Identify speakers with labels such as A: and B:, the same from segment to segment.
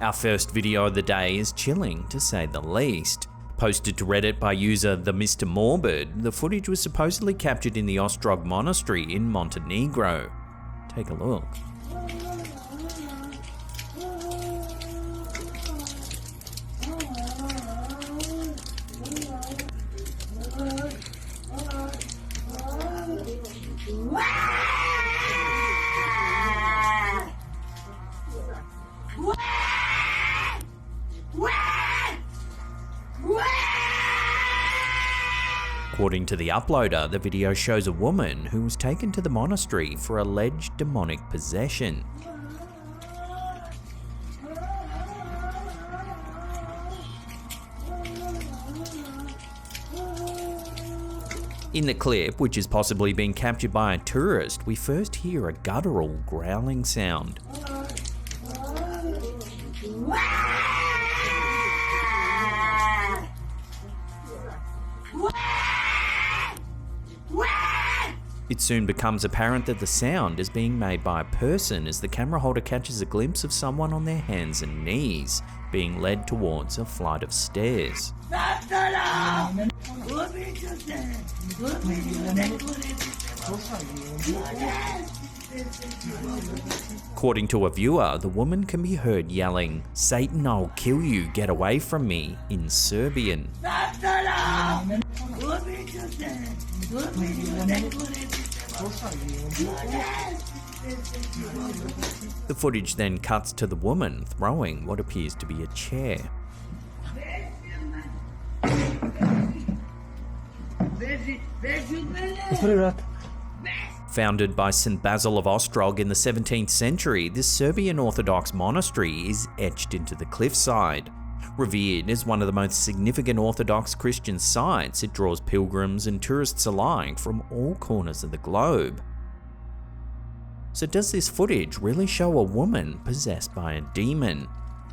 A: Our first video of the day is chilling, to say the least. Posted to Reddit by user the Mr. Morbid, the footage was supposedly captured in the Ostrog Monastery in Montenegro. Take a look. According to the uploader, the video shows a woman who was taken to the monastery for alleged demonic possession. In the clip, which is possibly being captured by a tourist, we first hear a guttural growling sound. It soon becomes apparent that the sound is being made by a person as the camera holder catches a glimpse of someone on their hands and knees, being led towards a flight of stairs. According to a viewer, the woman can be heard yelling, "Satan, I'll kill you, get away from me," in Serbian. The footage then cuts to the woman throwing what appears to be a chair. Founded by St. Basil of Ostrog in the 17th century, this Serbian Orthodox monastery is etched into the cliffside. Revered as one of the most significant Orthodox Christian sites, it draws pilgrims and tourists alike from all corners of the globe. So does this footage really show a woman possessed by a demon?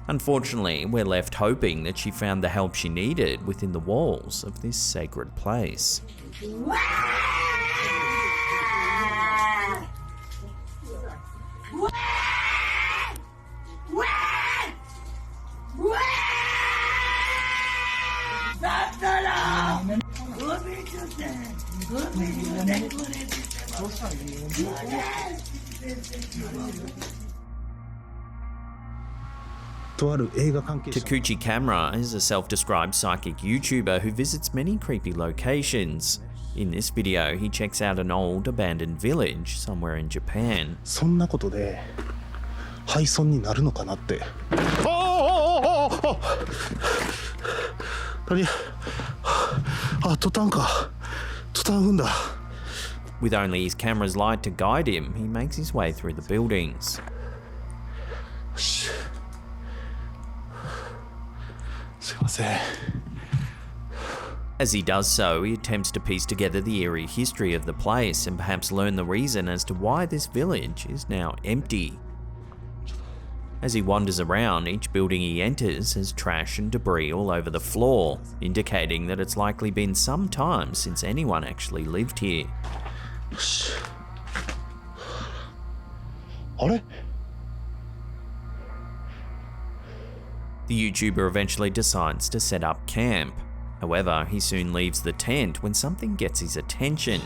A: Unfortunately, we're left hoping that she found the help she needed within the walls of this sacred place. Takuchi Camera is a self-described psychic YouTuber who visits many creepy locations. In this video, he checks out an old abandoned village somewhere in Japan. With only his camera's light to guide him, he makes his way through the buildings. As he does so, he attempts to piece together the eerie history of the place and perhaps learn the reason as to why this village is now empty. As he wanders around, each building he enters has trash and debris all over the floor, indicating that it's likely been some time since anyone actually lived here. The YouTuber eventually decides to set up camp. However, he soon leaves the tent when something gets his attention.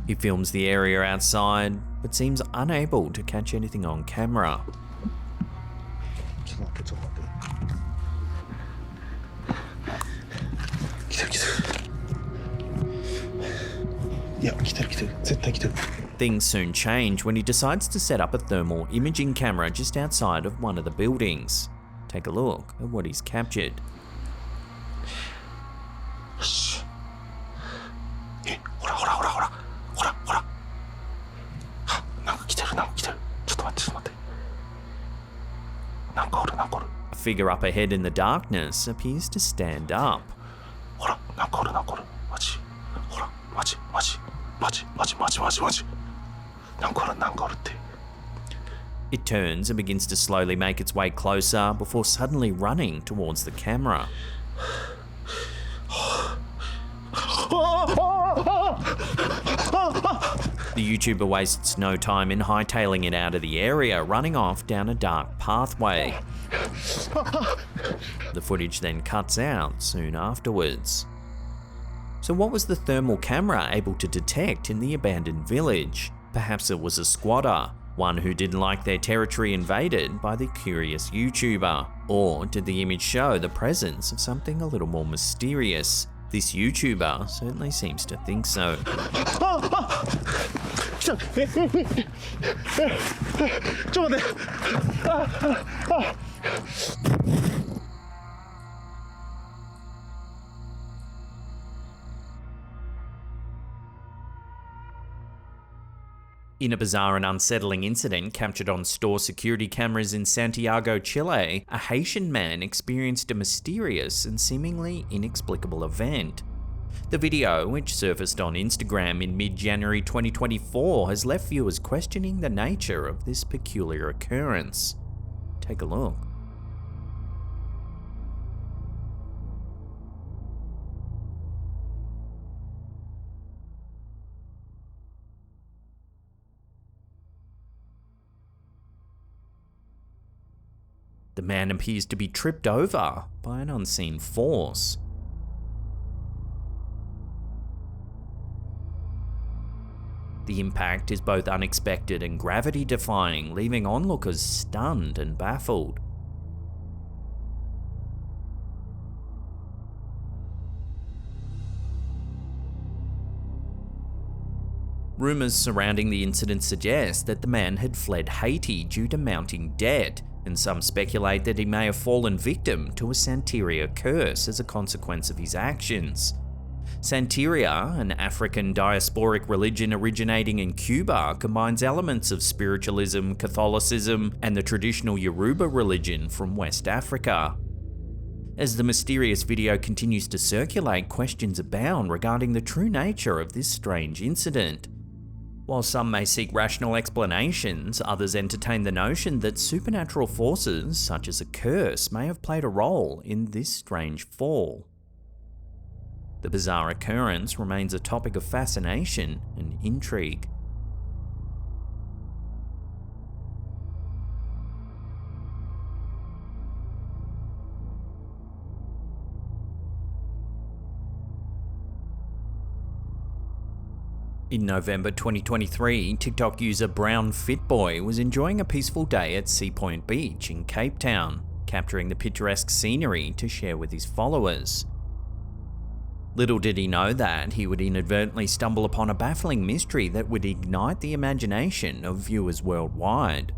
A: He films the area outside, but seems unable to catch anything on camera. Things soon change when he decides to set up a thermal imaging camera just outside of one of the buildings. Take a look at what he's captured. A figure up ahead in the darkness appears to stand up. It turns and begins to slowly make its way closer before suddenly running towards the camera. The YouTuber wastes no time in hightailing it out of the area, running off down a dark pathway. The footage then cuts out soon afterwards. So what was the thermal camera able to detect in the abandoned village? Perhaps it was a squatter, one who didn't like their territory invaded by the curious YouTuber. Or did the image show the presence of something a little more mysterious? This YouTuber certainly seems to think so. In a bizarre and unsettling incident captured on store security cameras in Santiago, Chile, a Haitian man experienced a mysterious and seemingly inexplicable event. The video, which surfaced on Instagram in mid-January 2024, has left viewers questioning the nature of this peculiar occurrence. Take a look. The man appears to be tripped over by an unseen force. The impact is both unexpected and gravity-defying, leaving onlookers stunned and baffled. Rumors surrounding the incident suggest that the man had fled Haiti due to mounting debt, and some speculate that he may have fallen victim to a Santeria curse as a consequence of his actions. Santeria, an African diasporic religion originating in Cuba, combines elements of spiritualism, Catholicism, and the traditional Yoruba religion from West Africa. As the mysterious video continues to circulate, questions abound regarding the true nature of this strange incident. While some may seek rational explanations, others entertain the notion that supernatural forces, such as a curse, may have played a role in this strange fall. The bizarre occurrence remains a topic of fascination and intrigue. In November 2023, TikTok user Brown Fitboy was enjoying a peaceful day at Sea Point Beach in Cape Town, capturing the picturesque scenery to share with his followers. Little did he know that he would inadvertently stumble upon a baffling mystery that would ignite the imagination of viewers worldwide.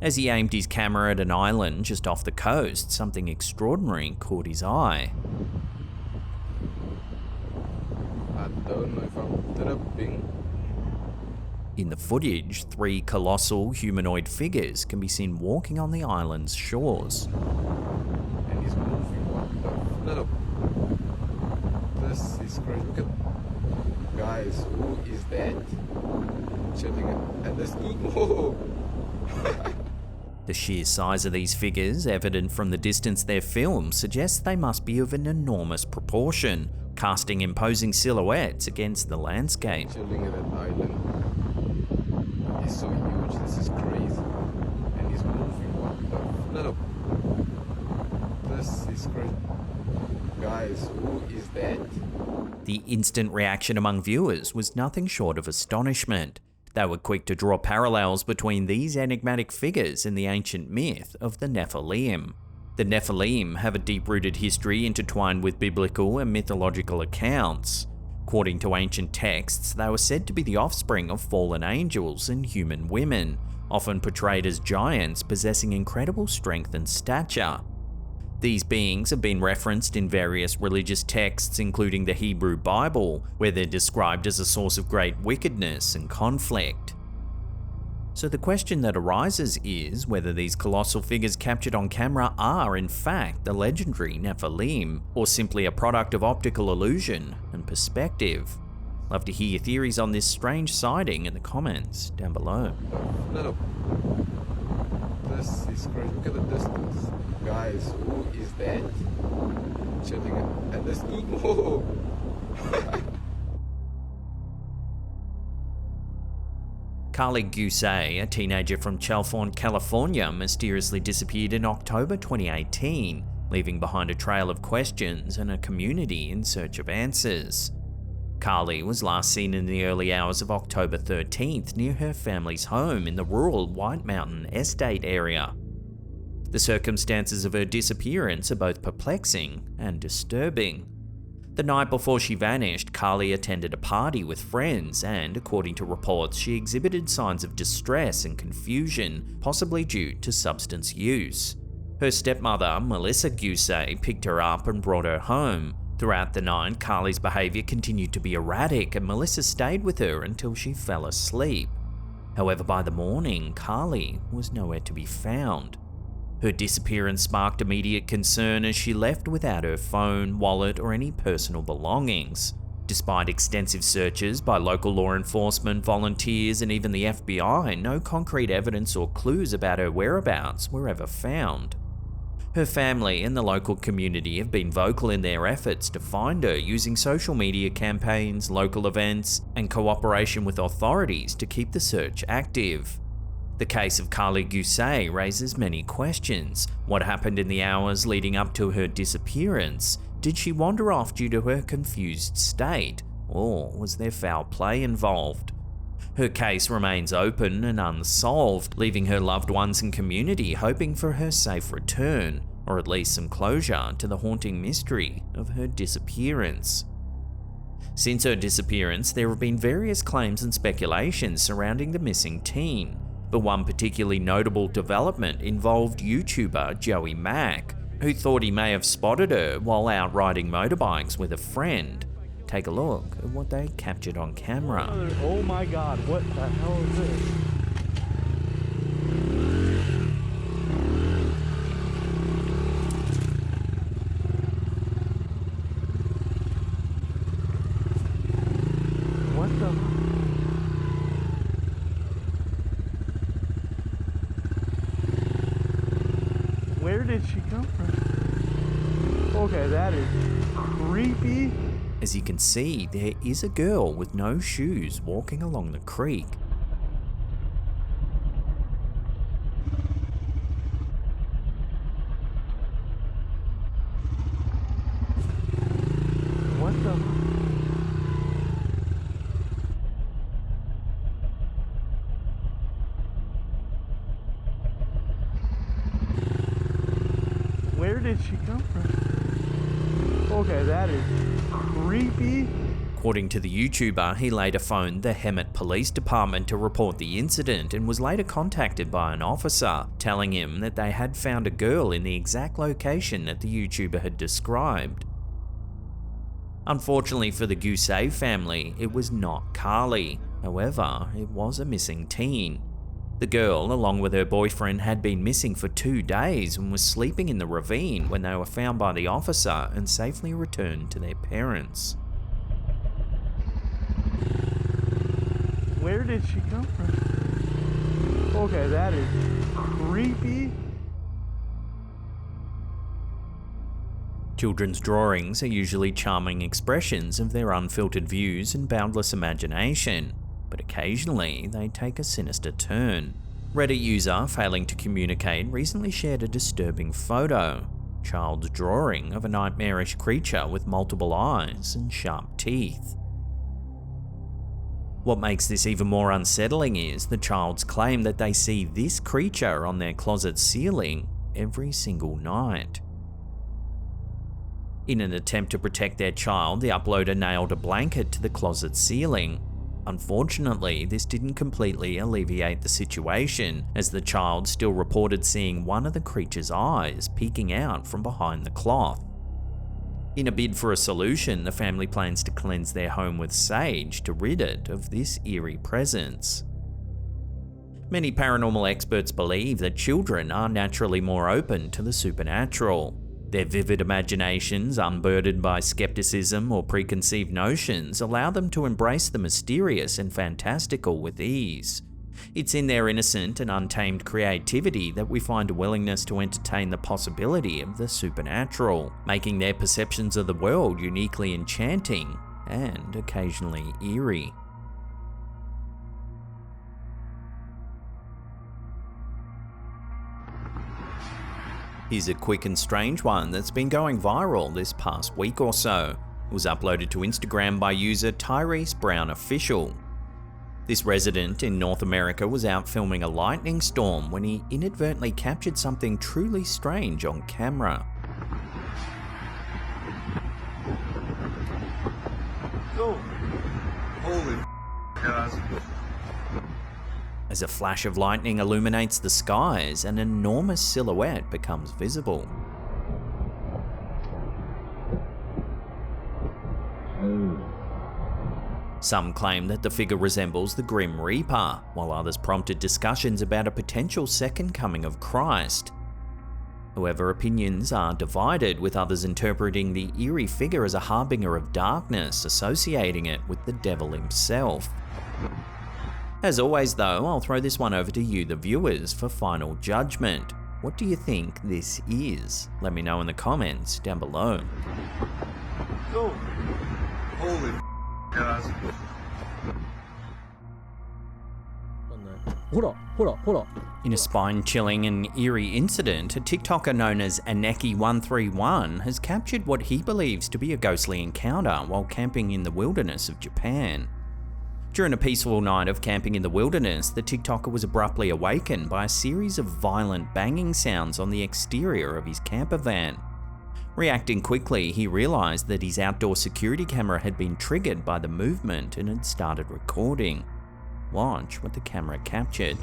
A: As he aimed his camera at an island just off the coast, something extraordinary caught his eye.
B: I don't know if I'm tripping.
A: In the footage, 3 colossal humanoid figures can be seen walking on the island's shores.
B: And he's moving. What the flip? This is crazy. Look at, guys, who is that? Chilling at this dude. Whoa.
A: The sheer size of these figures, evident from the distance they're filmed, suggests they must be of an enormous proportion, casting imposing silhouettes against the landscape.
B: Chilling at that island. He's so huge. This is crazy. And he's moving. What the flip? This is crazy. Guys, who is that?
A: The instant reaction among viewers was nothing short of astonishment. They were quick to draw parallels between these enigmatic figures and the ancient myth of the Nephilim. The Nephilim have a deep-rooted history intertwined with biblical and mythological accounts. According to ancient texts, they were said to be the offspring of fallen angels and human women, often portrayed as giants possessing incredible strength and stature. These beings have been referenced in various religious texts, including the Hebrew Bible, where they're described as a source of great wickedness and conflict. So the question that arises is whether these colossal figures captured on camera are in fact the legendary Nephilim, or simply a product of optical illusion and perspective. Love to hear your theories on this strange sighting in the comments down below.
B: Little. This is crazy. Look at the distance. Guys, who is that? Chilling at this dude. Whoa.
A: Carly Gusay, a teenager from Chalfont, California, mysteriously disappeared in October 2018, leaving behind a trail of questions and a community in search of answers. Carly was last seen in the early hours of October 13th near her family's home in the rural White Mountain Estate area. The circumstances of her disappearance are both perplexing and disturbing. The night before she vanished, Carly attended a party with friends and, according to reports, she exhibited signs of distress and confusion, possibly due to substance use. Her stepmother, Melissa Gusay, picked her up and brought her home. Throughout the night, Carly's behaviour continued to be erratic and Melissa stayed with her until she fell asleep. However, by the morning, Carly was nowhere to be found. Her disappearance sparked immediate concern as she left without her phone, wallet, or any personal belongings. Despite extensive searches by local law enforcement, volunteers, and even the FBI, no concrete evidence or clues about her whereabouts were ever found. Her family and the local community have been vocal in their efforts to find her using social media campaigns, local events, and cooperation with authorities to keep the search active. The case of Carly Gusay raises many questions. What happened in the hours leading up to her disappearance? Did she wander off due to her confused state? Or was there foul play involved? Her case remains open and unsolved, leaving her loved ones and community hoping for her safe return, or at least some closure to the haunting mystery of her disappearance. Since her disappearance, there have been various claims and speculations surrounding the missing teen. But one particularly notable development involved YouTuber Joey Mack, who thought he may have spotted her while out riding motorbikes with a friend. Take a look at what they captured on camera.
C: Oh my god, what the hell is this? What the... Where did she come from? Okay, that is creepy.
A: As you can see, there is a girl with no shoes walking along the creek.
C: What the... Where did she come from? Okay, that is creepy.
A: According to the YouTuber, he later phoned the Hemet Police Department to report the incident and was later contacted by an officer, telling him that they had found a girl in the exact location that the YouTuber had described. Unfortunately for the Gusay family, it was not Carly. However, it was a missing teen. The girl, along with her boyfriend, had been missing for 2 days and was sleeping in the ravine when they were found by the officer and safely returned to their parents.
C: Where did she come from? Okay, that is creepy.
A: Children's drawings are usually charming expressions of their unfiltered views and boundless imagination, but occasionally they take a sinister turn. Reddit user Failing to Communicate recently shared a disturbing photo, child's drawing of a nightmarish creature with multiple eyes and sharp teeth. What makes this even more unsettling is the child's claim that they see this creature on their closet ceiling every single night. In an attempt to protect their child, the uploader nailed a blanket to the closet ceiling. Unfortunately, this didn't completely alleviate the situation, as the child still reported seeing one of the creature's eyes peeking out from behind the cloth. In a bid for a solution, the family plans to cleanse their home with sage to rid it of this eerie presence. Many paranormal experts believe that children are naturally more open to the supernatural. Their vivid imaginations, unburdened by skepticism or preconceived notions, allow them to embrace the mysterious and fantastical with ease. It's in their innocent and untamed creativity that we find a willingness to entertain the possibility of the supernatural, making their perceptions of the world uniquely enchanting and occasionally eerie. Here's a quick and strange one that's been going viral this past week or so. It was uploaded to Instagram by user Tyrese Brown Official. This resident in North America was out filming a lightning storm when he inadvertently captured something truly strange on camera.
B: Oh, holy guys.
A: As a flash of lightning illuminates the skies, an enormous silhouette becomes visible. Some claim that the figure resembles the Grim Reaper, while others prompted discussions about a potential second coming of Christ. However, opinions are divided, with others interpreting the eerie figure as a harbinger of darkness, associating it with the devil himself. As always though, I'll throw this one over to you, the viewers, for final judgment. What do you think this is? Let me know in the comments down below.
B: Oh, holy guys.
A: In a spine-chilling and eerie incident, a TikToker known as Aneki131 has captured what he believes to be a ghostly encounter while camping in the wilderness of Japan. During a peaceful night of camping in the wilderness, the TikToker was abruptly awakened by a series of violent banging sounds on the exterior of his camper van. Reacting quickly, he realized that his outdoor security camera had been triggered by the movement and had started recording. Watch what the camera captured.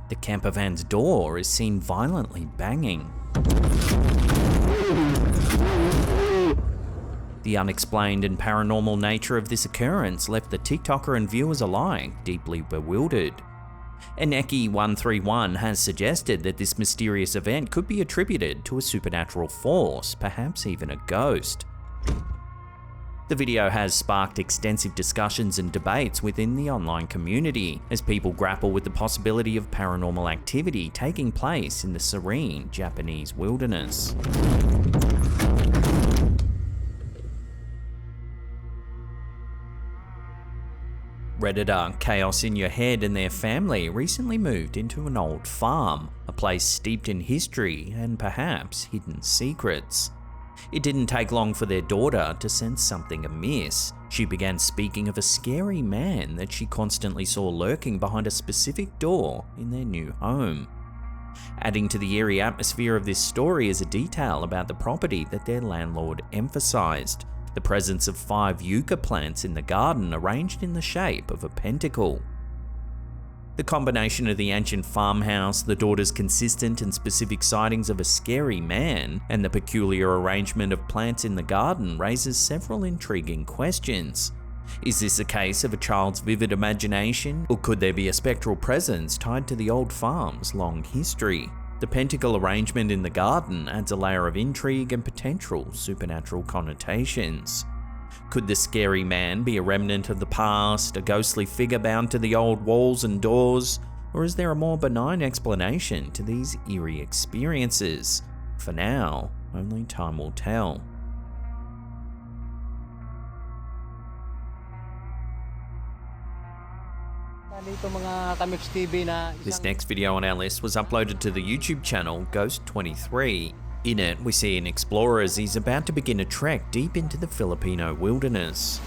A: The camper van's door is seen violently banging. The unexplained and paranormal nature of this occurrence left the TikToker and viewers alike deeply bewildered. Aneki131 has suggested that this mysterious event could be attributed to a supernatural force, perhaps even a ghost. The video has sparked extensive discussions and debates within the online community, as people grapple with the possibility of paranormal activity taking place in the serene Japanese wilderness. Redditor Chaos in Your Head and their family recently moved into an old farm, a place steeped in history and perhaps hidden secrets. It didn't take long for their daughter to sense something amiss. She began speaking of a scary man that she constantly saw lurking behind a specific door in their new home. Adding to the eerie atmosphere of this story is a detail about the property that their landlord emphasized: the presence of 5 yucca plants in the garden arranged in the shape of a pentacle. The combination of the ancient farmhouse, the daughter's consistent and specific sightings of a scary man, and the peculiar arrangement of plants in the garden raises several intriguing questions. Is this a case of a child's vivid imagination, or could there be a spectral presence tied to the old farm's long history? The pentacle arrangement in the garden adds a layer of intrigue and potential supernatural connotations. Could the scary man be a remnant of the past, a ghostly figure bound to the old walls and doors, or is there a more benign explanation to these eerie experiences? For now, only time will tell. This next video on our list was uploaded to the YouTube channel Ghost23. In it, we see an explorer as he's about to begin a trek deep into the Filipino wilderness.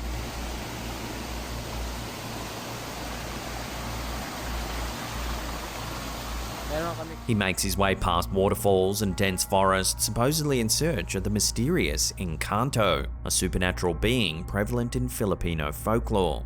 A: He makes his way past waterfalls and dense forests, supposedly in search of the mysterious Encanto, a supernatural being prevalent in Filipino folklore.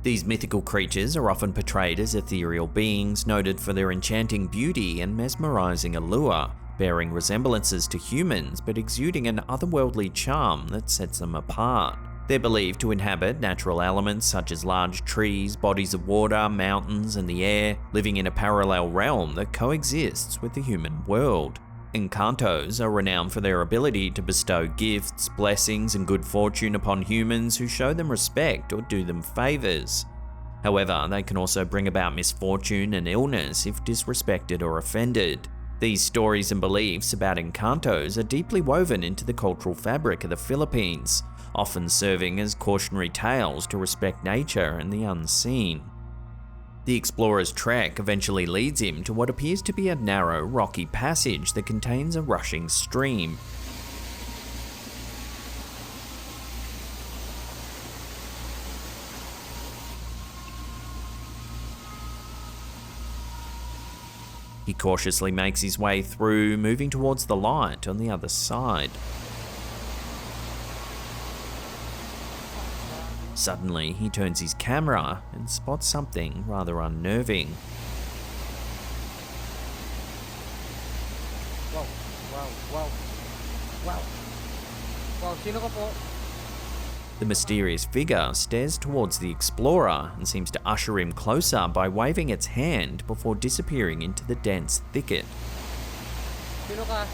A: These mythical creatures are often portrayed as ethereal beings noted for their enchanting beauty and mesmerizing allure, bearing resemblances to humans but exuding an otherworldly charm that sets them apart. They're believed to inhabit natural elements such as large trees, bodies of water, mountains, and the air, living in a parallel realm that coexists with the human world. Encantos are renowned for their ability to bestow gifts, blessings, and good fortune upon humans who show them respect or do them favors. However, they can also bring about misfortune and illness if disrespected or offended. These stories and beliefs about Encantos are deeply woven into the cultural fabric of the Philippines, often serving as cautionary tales to respect nature and the unseen. The explorer's trek eventually leads him to what appears to be a narrow, rocky passage that contains a rushing stream. He cautiously makes his way through, moving towards the light on the other side. Suddenly, he turns his camera and spots something rather unnerving.
D: Wow, sino ka po?
A: The mysterious figure stares towards the explorer and seems to usher him closer by waving its hand before disappearing into the dense thicket.
D: Sino ka?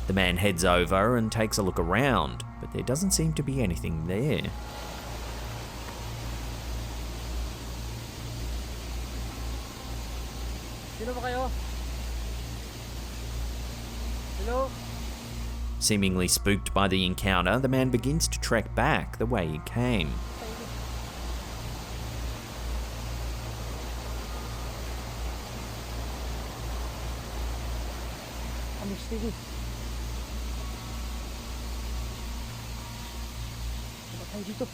A: The man heads over and takes a look around, but there doesn't seem to be anything there.
D: Sino ba kayo? Hello?
A: Seemingly spooked by the encounter, the man begins to trek back the way he came.
D: Ano sige? Ano tayo dito?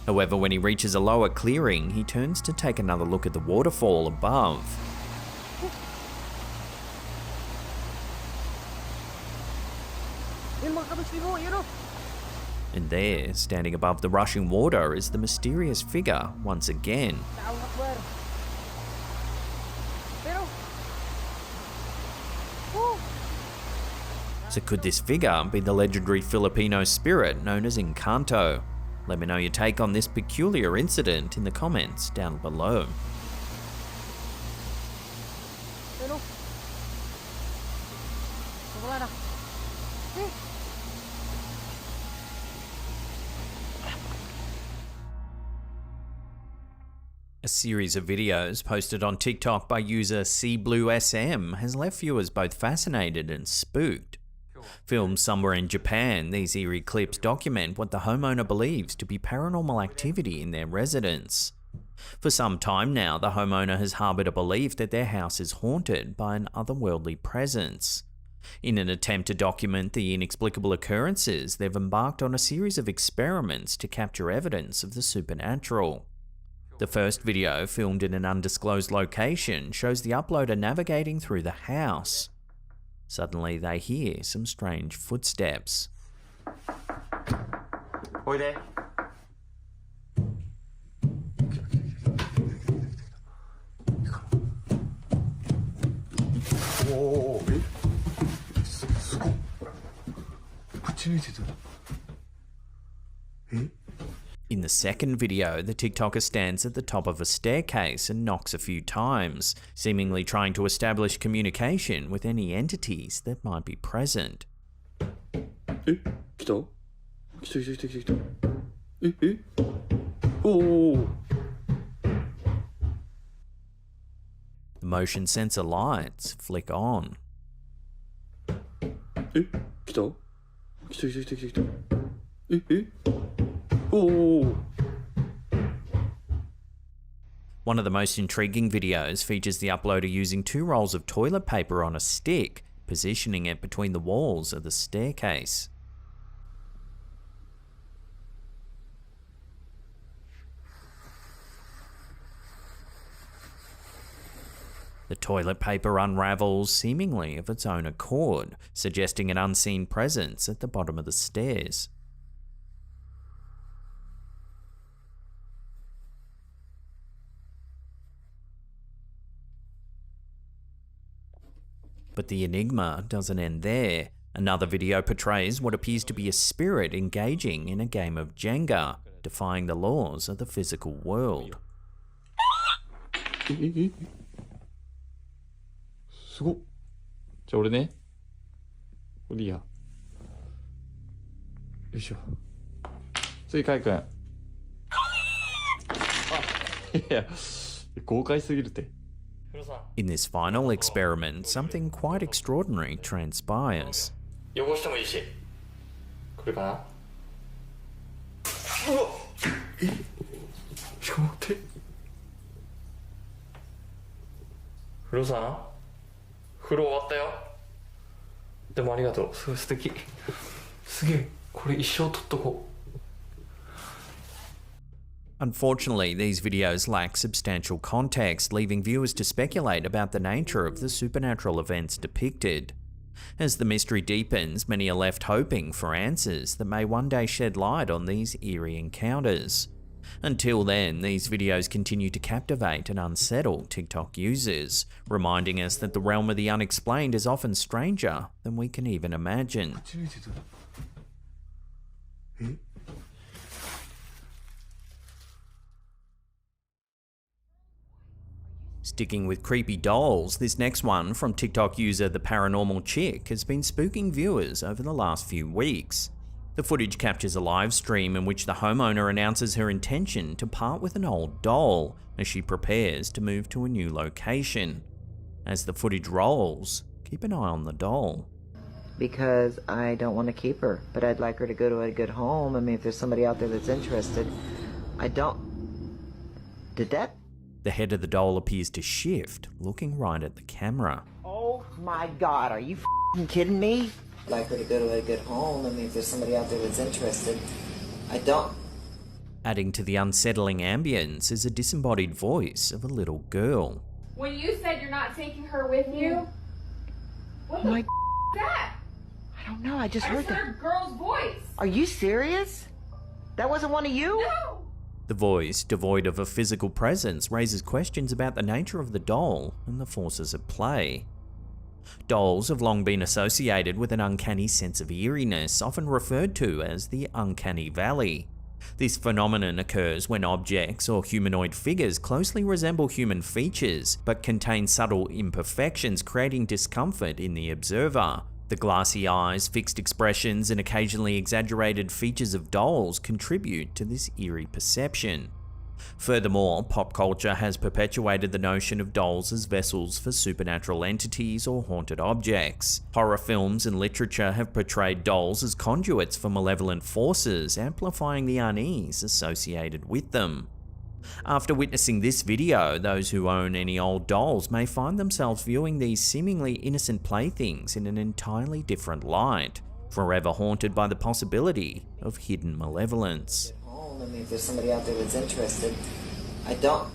A: However, when he reaches a lower clearing, he turns to take another look at the waterfall above.
D: Yan mga kabisli mo, yan o!
A: And there, standing above the rushing water, is the mysterious figure once again.
D: Allahu Akbar! Pero... Woo!
A: So could this figure be the legendary Filipino spirit known as Encanto? Let me know your take on this peculiar incident in the comments down below.
D: Pero... Wala na.
A: A series of videos posted on TikTok by user CBlueSM has left viewers both fascinated and spooked. Filmed somewhere in Japan, these eerie clips document what the homeowner believes to be paranormal activity in their residence. For some time now, the homeowner has harbored a belief that their house is haunted by an otherworldly presence. In an attempt to document the inexplicable occurrences, they've embarked on a series of experiments to capture evidence of the supernatural. The first video, filmed in an undisclosed location, shows the uploader navigating through the house. Suddenly, they hear some strange footsteps.
E: Oi there. 오, 에? すごっ。こっち見てた。え?
A: In the second video, the TikToker stands at the top of a staircase and knocks a few times, seemingly trying to establish communication with any entities that might be present.
E: え? 来た? 来た。え? おー。
A: The motion sensor lights flick on.
E: え? 来た? 来た。え? Oh.
A: One of the most intriguing videos features the uploader using 2 rolls of toilet paper on a stick, positioning it between the walls of the staircase. The toilet paper unravels seemingly of its own accord, suggesting an unseen presence at the bottom of the stairs. But the enigma doesn't end there. Another video portrays what appears to be a spirit engaging in a game of Jenga, defying the laws of the physical world.
E: すごっ。じゃあ俺ね。어디야。よいしょ。次、カイ君。あ、いや、豪快すぎるって。
A: In this final experiment, something quite extraordinary transpires.
E: 汚してもいいし。これかな。うわっ。え、ちょっと待って。風呂さん、風呂終わったよ。でもありがとう。すごい素敵。すげえ。これ一生撮っとこう。
A: Unfortunately, these videos lack substantial context, leaving viewers to speculate about the nature of the supernatural events depicted. As the mystery deepens, many are left hoping for answers that may one day shed light on these eerie encounters. Until then, these videos continue to captivate and unsettle TikTok users, reminding us that the realm of the unexplained is often stranger than we can even imagine. Sticking with creepy dolls, this next one from TikTok user The Paranormal Chick has been spooking viewers over the last few weeks. The footage captures a live stream in which the homeowner announces her intention to part with an old doll as she prepares to move to a new location. As the footage rolls, keep an eye on the doll.
F: Because I don't want to keep her, but I'd like her to go to a good home. I mean, if there's somebody out there that's interested, I don't... Did that?
A: The head of the doll appears to shift, looking right at the camera.
F: Oh my God, are you f***ing kidding me? I'd like her to go to a good home. I mean, if there's somebody out there that's interested, I don't...
A: Adding to the unsettling ambience is a disembodied voice of a little girl.
G: When you said you're not taking her with you, what the
F: my...
G: is that?
F: I don't know, I just
G: I
F: heard
G: just
F: that.
G: heard a girl's voice.
F: Are you serious? That wasn't one of you?
G: No.
A: The voice, devoid of a physical presence, raises questions about the nature of the doll and the forces at play. Dolls have long been associated with an uncanny sense of eeriness, often referred to as the uncanny valley. This phenomenon occurs when objects or humanoid figures closely resemble human features, but contain subtle imperfections, creating discomfort in the observer. The glassy eyes, fixed expressions, and occasionally exaggerated features of dolls contribute to this eerie perception. Furthermore, pop culture has perpetuated the notion of dolls as vessels for supernatural entities or haunted objects. Horror films and literature have portrayed dolls as conduits for malevolent forces, amplifying the unease associated with them. After witnessing this video, those who own any old dolls may find themselves viewing these seemingly innocent playthings in an entirely different light, forever haunted by the possibility of hidden malevolence.
F: I mean, if there's somebody out there that's interested, I don't...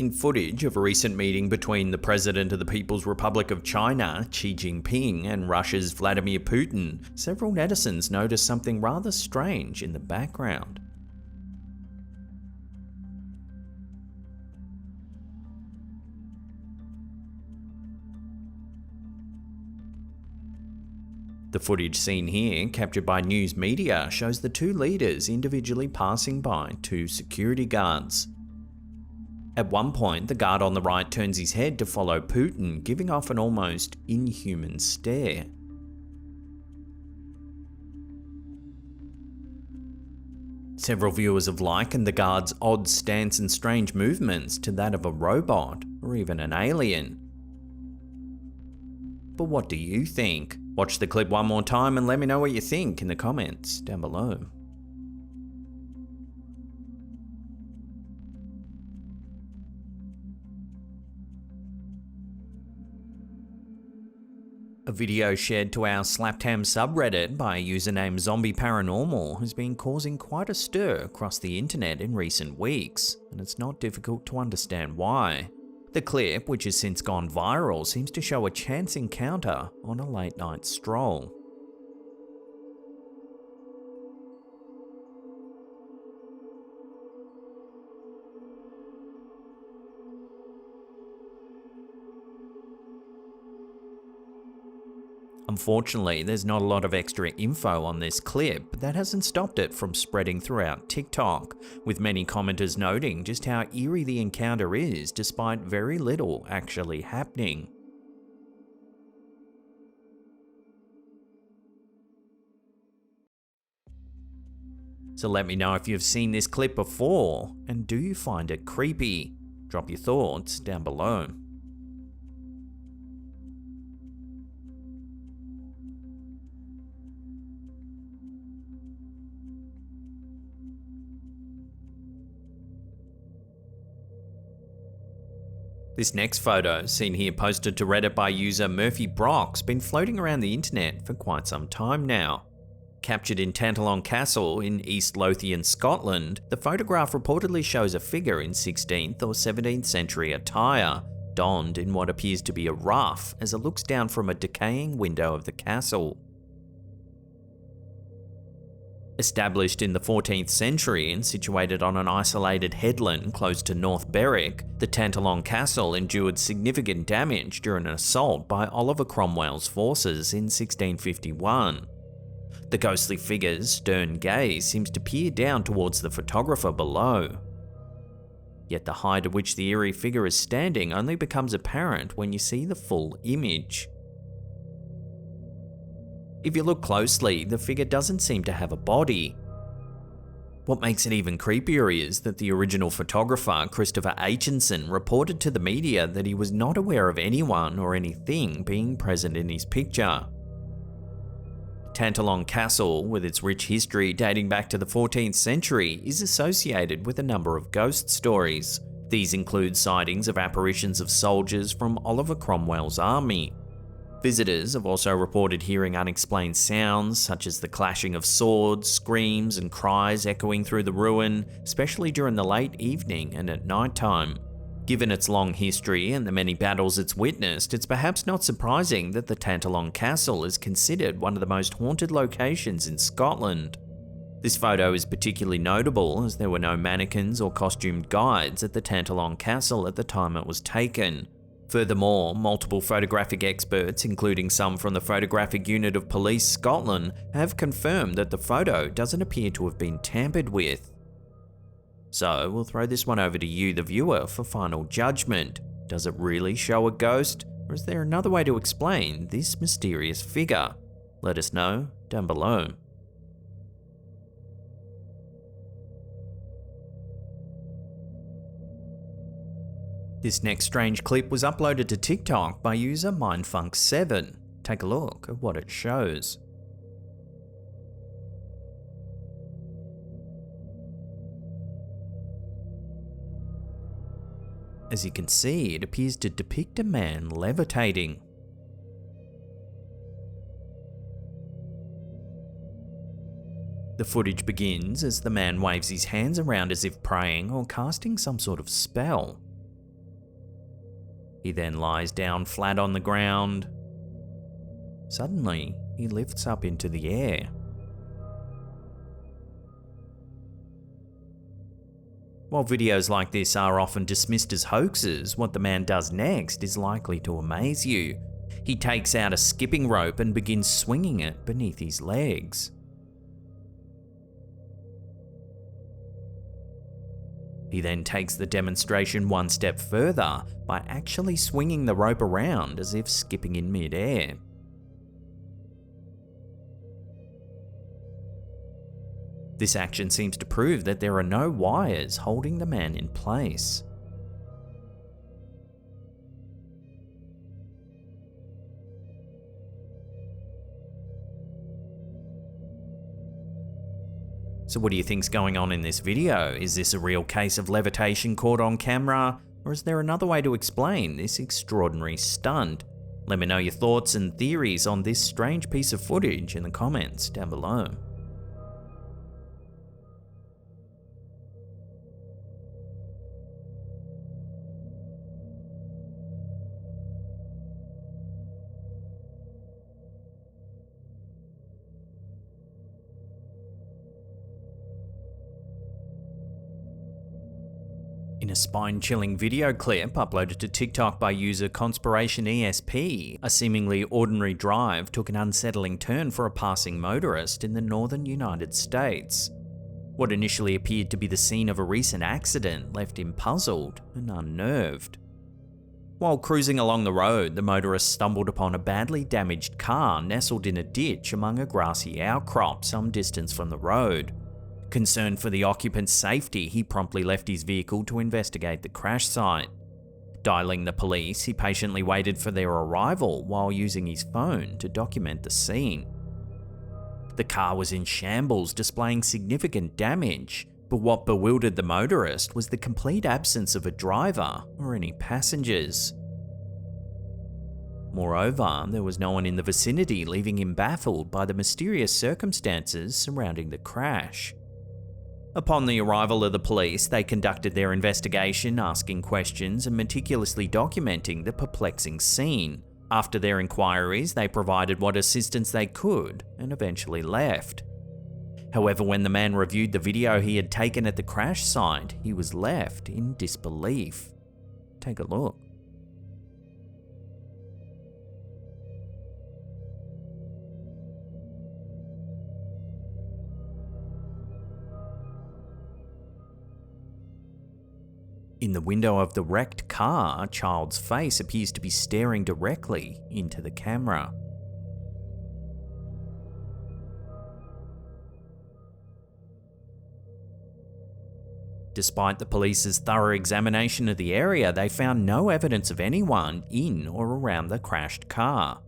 A: In footage of a recent meeting between the President of the People's Republic of China, Xi Jinping, and Russia's Vladimir Putin, several netizens noticed something rather strange in the background. The footage seen here, captured by news media, shows the two leaders individually passing by two security guards. At one point, the guard on the right turns his head to follow Putin, giving off an almost inhuman stare. Several viewers have likened the guard's odd stance and strange movements to that of a robot, or even an alien. But what do you think? Watch the clip one more time and let me know what you think in the comments down below. A video shared to our Slaptam subreddit by a user named Zombie Paranormal has been causing quite a stir across the internet in recent weeks, and it's not difficult to understand why. The clip, which has since gone viral, seems to show a chance encounter on a late night stroll. Unfortunately, there's not a lot of extra info on this clip, but that hasn't stopped it from spreading throughout TikTok, with many commenters noting just how eerie the encounter is despite very little actually happening. So let me know if you've seen this clip before, and do you find it creepy? Drop your thoughts down below. This next photo, seen here posted to Reddit by user Murphy Brock's, been floating around the internet for quite some time now. Captured in Tantallon Castle in East Lothian, Scotland, the photograph reportedly shows a figure in 16th or 17th century attire, donned in what appears to be a ruff as it looks down from a decaying window of the castle. Established in the 14th century and situated on an isolated headland close to North Berwick, the Tantallon Castle endured significant damage during an assault by Oliver Cromwell's forces in 1651. The ghostly figure's stern gaze seems to peer down towards the photographer below. Yet the height at which the eerie figure is standing only becomes apparent when you see the full image. If you look closely, the figure doesn't seem to have a body. What makes it even creepier is that the original photographer, Christopher Aitchison, reported to the media that he was not aware of anyone or anything being present in his picture. Tantallon Castle, with its rich history dating back to the 14th century, is associated with a number of ghost stories. These include sightings of apparitions of soldiers from Oliver Cromwell's army. Visitors have also reported hearing unexplained sounds, such as the clashing of swords, screams, and cries echoing through the ruin, especially during the late evening and at night time. Given its long history and the many battles it's witnessed, it's perhaps not surprising that the Tantallon Castle is considered one of the most haunted locations in Scotland. This photo is particularly notable as there were no mannequins or costumed guides at the Tantallon Castle at the time it was taken. Furthermore, multiple photographic experts, including some from the Photographic Unit of Police Scotland, have confirmed that the photo doesn't appear to have been tampered with. So we'll throw this one over to you, the viewer, for final judgment. Does it really show a ghost, or is there another way to explain this mysterious figure? Let us know down below. This next strange clip was uploaded to TikTok by user Mindfunk7. Take a look at what it shows. As you can see, it appears to depict a man levitating. The footage begins as the man waves his hands around as if praying or casting some sort of spell. He then lies down flat on the ground. Suddenly, he lifts up into the air. While videos like this are often dismissed as hoaxes, what the man does next is likely to amaze you. He takes out a skipping rope and begins swinging it beneath his legs. He then takes the demonstration one step further by actually swinging the rope around as if skipping in mid-air. This action seems to prove that there are no wires holding the man in place. So what do you think's going on in this video? Is this a real case of levitation caught on camera? Or is there another way to explain this extraordinary stunt? Let me know your thoughts and theories on this strange piece of footage in the comments down below. In a spine-chilling video clip uploaded to TikTok by user ConspirationESP, a seemingly ordinary drive took an unsettling turn for a passing motorist in the northern United States. What initially appeared to be the scene of a recent accident left him puzzled and unnerved. While cruising along the road, the motorist stumbled upon a badly damaged car nestled in a ditch among a grassy outcrop some distance from the road. Concerned for the occupant's safety, he promptly left his vehicle to investigate the crash site. Dialing the police, he patiently waited for their arrival while using his phone to document the scene. The car was in shambles, displaying significant damage, but what bewildered the motorist was the complete absence of a driver or any passengers. Moreover, there was no one in the vicinity, leaving him baffled by the mysterious circumstances surrounding the crash. Upon the arrival of the police, they conducted their investigation, asking questions and meticulously documenting the perplexing scene. After their inquiries, they provided what assistance they could and eventually left. However, when the man reviewed the video he had taken at the crash site, he was left in disbelief. Take a look. In the window of the wrecked car, a child's face appears to be staring directly into the camera. Despite the police's thorough examination of the area, they found no evidence of anyone in or around the crashed car.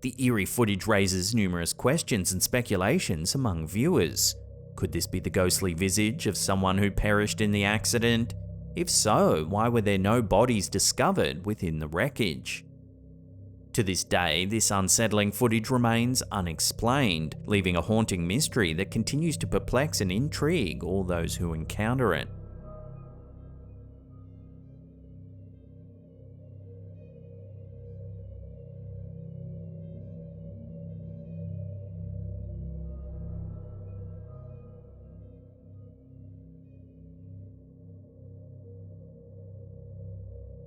A: The eerie footage raises numerous questions and speculations among viewers. Could this be the ghostly visage of someone who perished in the accident? If so, why were there no bodies discovered within the wreckage? To this day, this unsettling footage remains unexplained, leaving a haunting mystery that continues to perplex and intrigue all those who encounter it.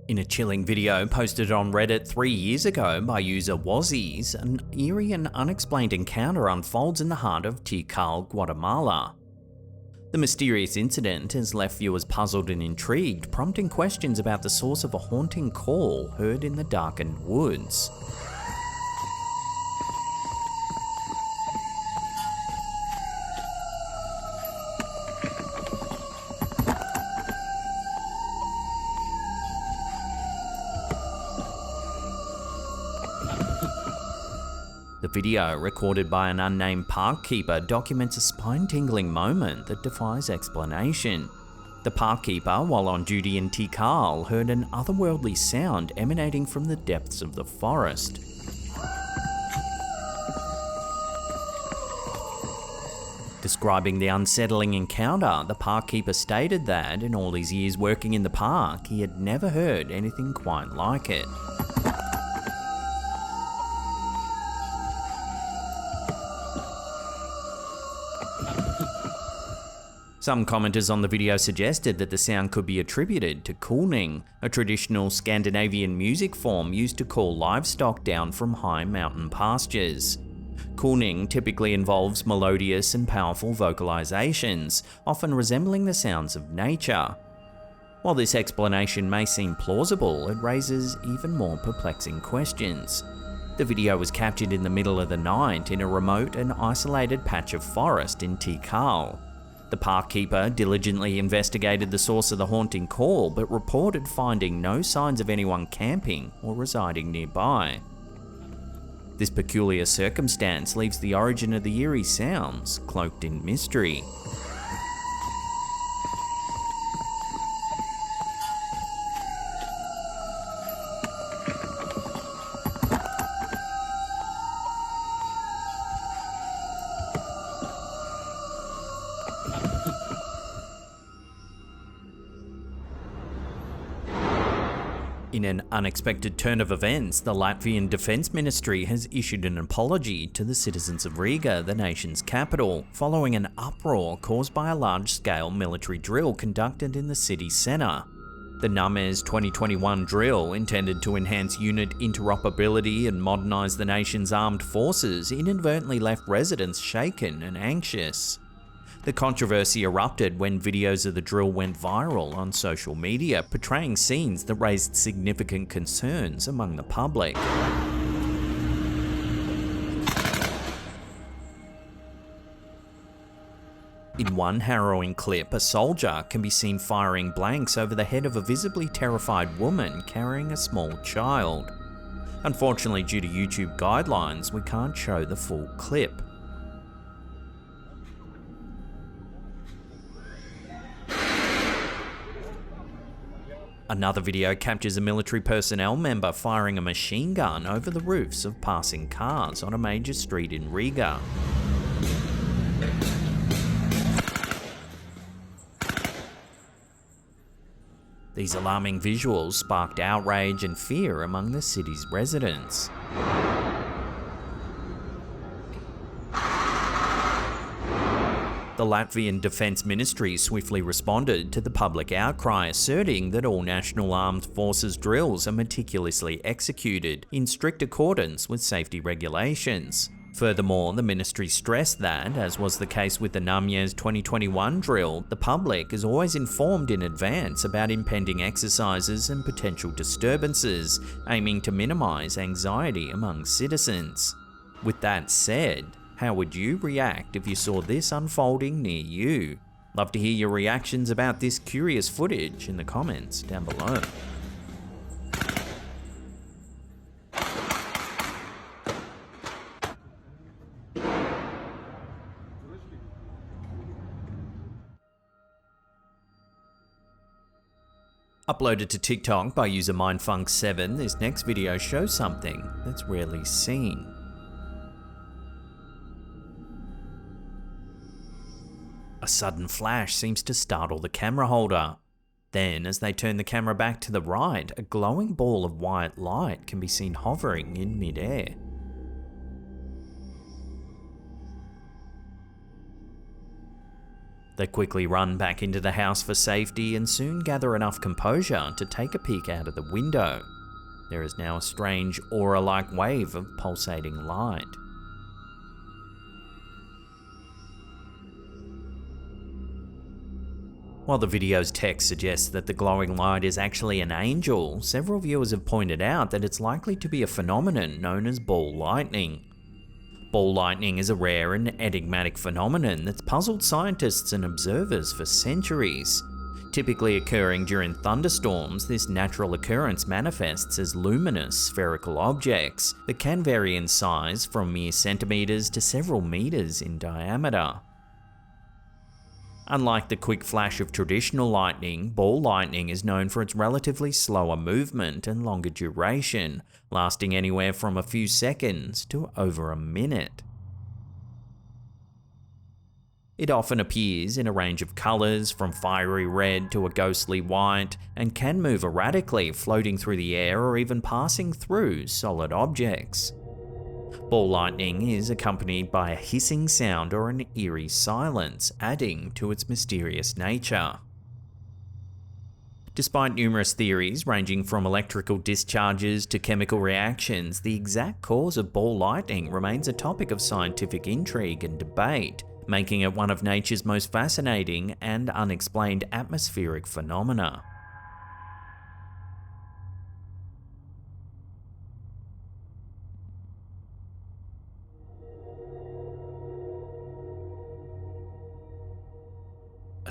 A: In a chilling video posted on Reddit 3 years ago by user Wazzies, an eerie and unexplained encounter unfolds in the heart of Tikal, Guatemala. The mysterious incident has left viewers puzzled and intrigued, prompting questions about the source of a haunting call heard in the darkened woods. The video, recorded by an unnamed park keeper, documents a spine-tingling moment that defies explanation. The park keeper, while on duty in Tikal, heard an otherworldly sound emanating from the depths of the forest. Describing the unsettling encounter, the park keeper stated that, in all his years working in the park, he had never heard anything quite like it. Some commenters on the video suggested that the sound could be attributed to kulning, a traditional Scandinavian music form used to call livestock down from high mountain pastures. Kulning typically involves melodious and powerful vocalizations, often resembling the sounds of nature. While this explanation may seem plausible, it raises even more perplexing questions. The video was captured in the middle of the night in a remote and isolated patch of forest in Tikal. The park keeper diligently investigated the source of the haunting call, but reported finding no signs of anyone camping or residing nearby. This peculiar circumstance leaves the origin of the eerie sounds cloaked in mystery. In In an unexpected turn of events, the Latvian Defense Ministry has issued an apology to the citizens of Riga, the nation's capital, following an uproar caused by a large-scale military drill conducted in the city centre. The Numes 2021 drill, intended to enhance unit interoperability and modernise the nation's armed forces, inadvertently left residents shaken and anxious. The controversy erupted when videos of the drill went viral on social media, portraying scenes that raised significant concerns among the public. In one harrowing clip, a soldier can be seen firing blanks over the head of a visibly terrified woman carrying a small child. Unfortunately, due to YouTube guidelines, we can't show the full clip. Another video captures a military personnel member firing a machine gun over the roofs of passing cars on a major street in Riga. These alarming visuals sparked outrage and fear among the city's residents. The Latvian Defense Ministry swiftly responded to the public outcry, asserting that all National Armed Forces drills are meticulously executed in strict accordance with safety regulations. Furthermore, the ministry stressed that, as was the case with the Numes 2021 drill, the public is always informed in advance about impending exercises and potential disturbances, aiming to minimise anxiety among citizens. With that said, how would you react if you saw this unfolding near you? Love to hear your reactions about this curious footage in the comments down below. Uploaded to TikTok by user MindFunk7, this next video shows something that's rarely seen. A sudden flash seems to startle the camera holder. Then, as they turn the camera back to the right, a glowing ball of white light can be seen hovering in mid-air. They quickly run back into the house for safety and soon gather enough composure to take a peek out of the window. There is now a strange aura-like wave of pulsating light. While the video's text suggests that the glowing light is actually an angel, several viewers have pointed out that it's likely to be a phenomenon known as ball lightning. Ball lightning is a rare and enigmatic phenomenon that's puzzled scientists and observers for centuries. Typically occurring during thunderstorms, this natural occurrence manifests as luminous spherical objects that can vary in size from mere centimeters to several meters in diameter. Unlike the quick flash of traditional lightning, ball lightning is known for its relatively slower movement and longer duration, lasting anywhere from a few seconds to over a minute. It often appears in a range of colours, from fiery red to a ghostly white, and can move erratically, floating through the air or even passing through solid objects. Ball lightning is accompanied by a hissing sound or an eerie silence, adding to its mysterious nature. Despite numerous theories ranging from electrical discharges to chemical reactions, the exact cause of ball lightning remains a topic of scientific intrigue and debate, making it one of nature's most fascinating and unexplained atmospheric phenomena.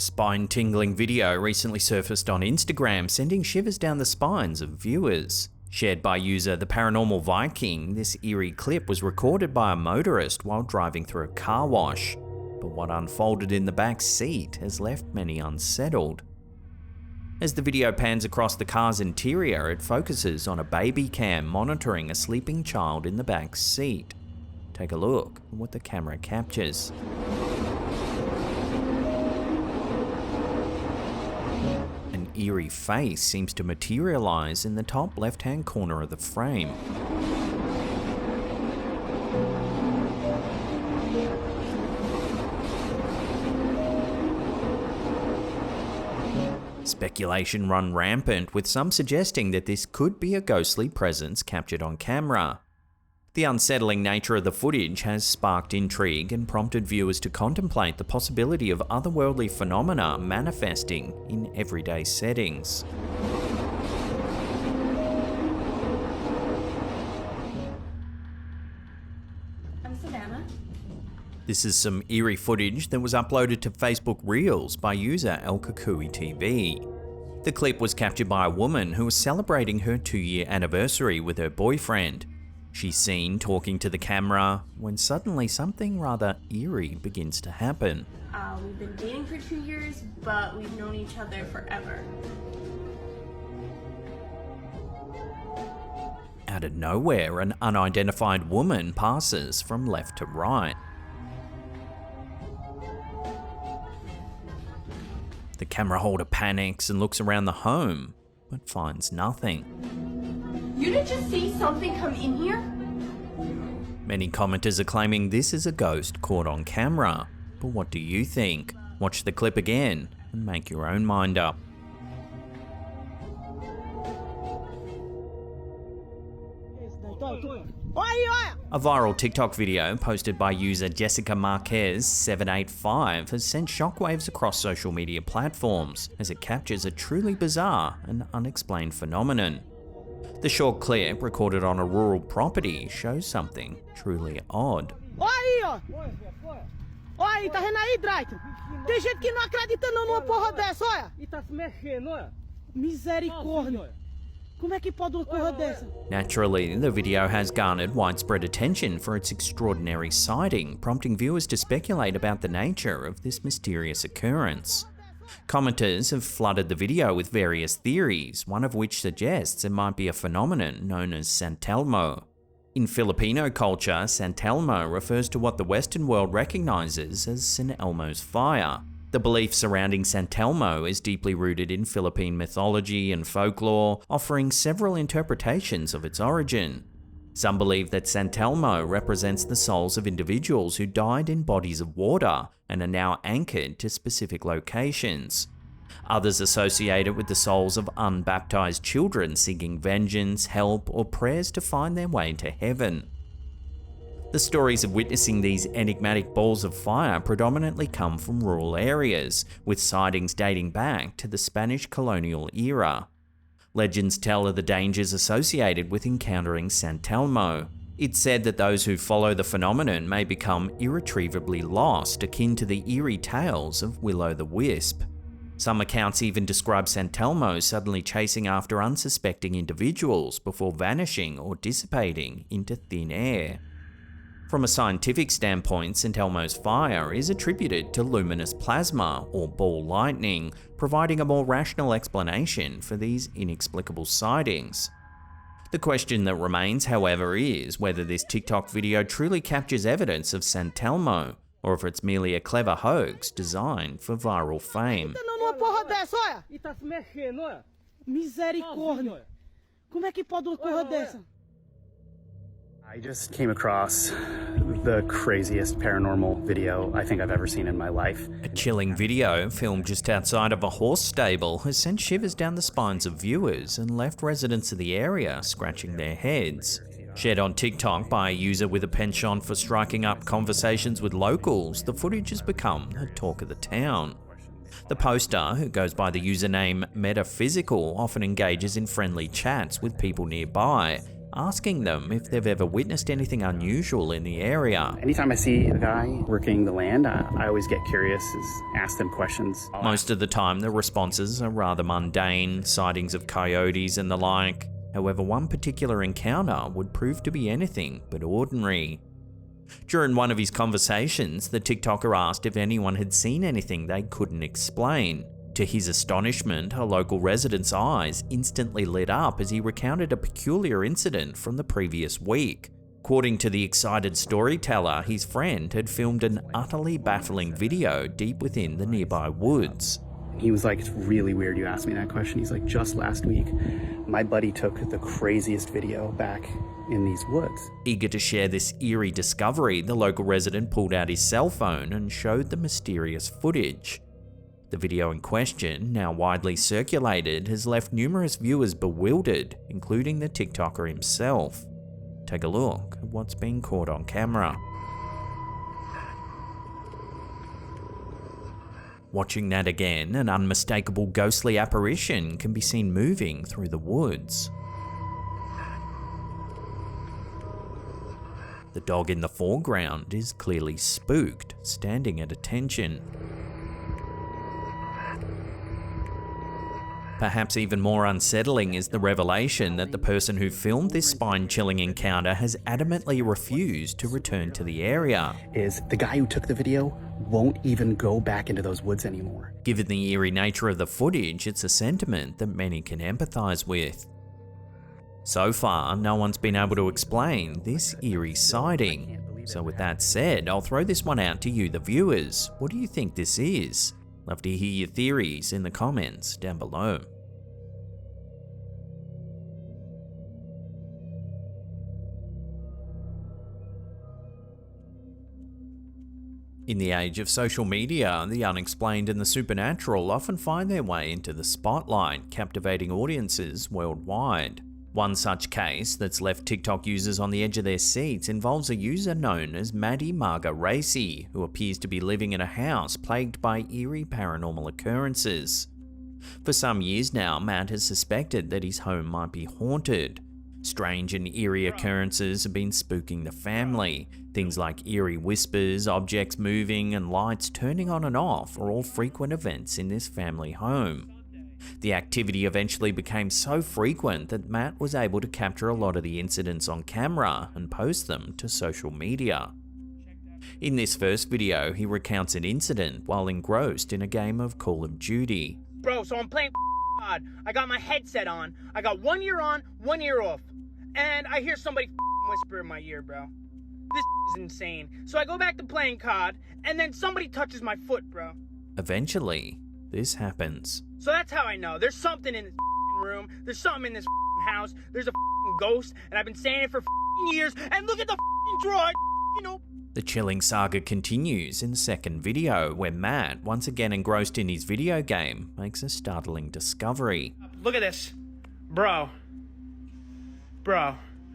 A: A spine-tingling video recently surfaced on Instagram, sending shivers down the spines of viewers. Shared by user The Paranormal Viking, this eerie clip was recorded by a motorist while driving through a car wash. But what unfolded in the back seat has left many unsettled. As the video pans across the car's interior, it focuses on a baby cam monitoring a sleeping child in the back seat. Take a look at what the camera captures. eerie face seems to materialize in the top left-hand corner of the frame. Speculation run rampant, with some suggesting that this could be a ghostly presence captured on camera. The unsettling nature of the footage has sparked intrigue and prompted viewers to contemplate the possibility of otherworldly phenomena manifesting in everyday settings.
G: I'm Savannah.
A: This is some eerie footage that was uploaded to Facebook Reels by user El Kukui TV. The clip was captured by a woman who was celebrating her 2-year anniversary with her boyfriend. She's seen talking to the camera when suddenly something rather eerie begins to happen.
G: We've been dating for 2 years, but we've known each other forever.
A: Out of nowhere, an unidentified woman passes from left to right. The camera holder panics and looks around the home, but finds nothing.
G: You didn't just see something come in here?
A: Many commenters are claiming this is a ghost caught on camera. But what do you think? Watch the clip again and make your own mind up. A viral TikTok video posted by user Jessica Marquez 785 has sent shockwaves across social media platforms as it captures a truly bizarre and unexplained phenomenon. The short clip, recorded on a rural property, shows something truly odd.
H: Olha aí, ó. Olha aí, tá vendo aí, Drayton? Tem gente que não acredita não numa porra dessa, olha. E tá se mexendo, olha. Misericórdia. Como é que pode uma porra dessa?
A: Naturally, the video has garnered widespread attention for its extraordinary sighting, prompting viewers to speculate about the nature of this mysterious occurrence. Commenters have flooded the video with various theories, one of which suggests it might be a phenomenon known as San Telmo. In Filipino culture, San Telmo refers to what the Western world recognizes as San Elmo's fire. The belief surrounding San Telmo is deeply rooted in Philippine mythology and folklore, offering several interpretations of its origin. Some believe that San Telmo represents the souls of individuals who died in bodies of water and are now anchored to specific locations. Others associate it with the souls of unbaptized children seeking vengeance, help, or prayers to find their way to heaven. The stories of witnessing these enigmatic balls of fire predominantly come from rural areas, with sightings dating back to the Spanish colonial era. Legends tell of the dangers associated with encountering San Telmo. It's said that those who follow the phenomenon may become irretrievably lost, akin to the eerie tales of Willow the Wisp. Some accounts even describe San Telmo suddenly chasing after unsuspecting individuals before vanishing or dissipating into thin air. From a scientific standpoint, San Telmo's fire is attributed to luminous plasma or ball lightning, providing a more rational explanation for these inexplicable sightings. The question that remains, however, is whether this TikTok video truly captures evidence of San Telmo, or if it's merely a clever hoax designed for viral fame.
H: Misericórdia. Como é que pode uma porra dessa?
I: I just came across the craziest paranormal video I think I've ever seen in my life.
A: A chilling video filmed just outside of a horse stable has sent shivers down the spines of viewers and left residents of the area scratching their heads. Shared on TikTok by a user with a penchant for striking up conversations with locals, the footage has become the talk of the town. The poster, who goes by the username Metaphysical, often engages in friendly chats with people nearby, asking them if they've ever witnessed anything unusual in the area.
I: Anytime I see a guy working the land, I always get curious, ask them questions.
A: Most of the time, the responses are rather mundane, sightings of coyotes and the like. However, one particular encounter would prove to be anything but ordinary. During one of his conversations, the TikToker asked if anyone had seen anything they couldn't explain. To his astonishment, a local resident's eyes instantly lit up as he recounted a peculiar incident from the previous week. According to the excited storyteller, his friend had filmed an utterly baffling video deep within the nearby woods.
I: He was like, it's really weird you asked me that question. He's like, just last week, my buddy took the craziest video back in these woods.
A: Eager to share this eerie discovery, the local resident pulled out his cell phone and showed the mysterious footage. The video in question, now widely circulated, has left numerous viewers bewildered, including the TikToker himself. Take a look at what's being caught on camera. Watching that again, an unmistakable ghostly apparition can be seen moving through the woods. The dog in the foreground is clearly spooked, standing at attention. Perhaps even more unsettling is the revelation that the person who filmed this spine-chilling encounter has adamantly refused to return to the area.
I: Is the guy who took the video won't even go back into those woods anymore.
A: Given the eerie nature of the footage, it's a sentiment that many can empathize with. So far, no one's been able to explain this eerie sighting. So with that said, I'll throw this one out to you, the viewers. What do you think this is? Love to hear your theories in the comments down below. In the age of social media, the unexplained and the supernatural often find their way into the spotlight, captivating audiences worldwide. One such case that's left TikTok users on the edge of their seats involves a user known as Maddie Marga Racy, who appears to be living in a house plagued by eerie paranormal occurrences. For some years now, Matt has suspected that his home might be haunted. Strange and eerie occurrences have been spooking the family. Things like eerie whispers, objects moving, and lights turning on and off are all frequent events in this family home. The activity eventually became so frequent that Matt was able to capture a lot of the incidents on camera and post them to social media. In this first video, he recounts an incident while engrossed in a game of Call of Duty.
H: Bro, so I'm playing COD. I got my headset on. I got one ear on, one ear off. And I hear somebody whisper in my ear, bro. This is insane. So I go back to playing COD, and then somebody touches my foot, bro.
A: Eventually, this happens.
H: So that's how I know. There's something in this room. There's something in this house. There's a ghost, and I've been saying it for years. And look at the drawer, you know.
A: The chilling saga continues in the second video, where Matt, once again engrossed in his video game, makes a startling discovery.
H: Look at this. Bro,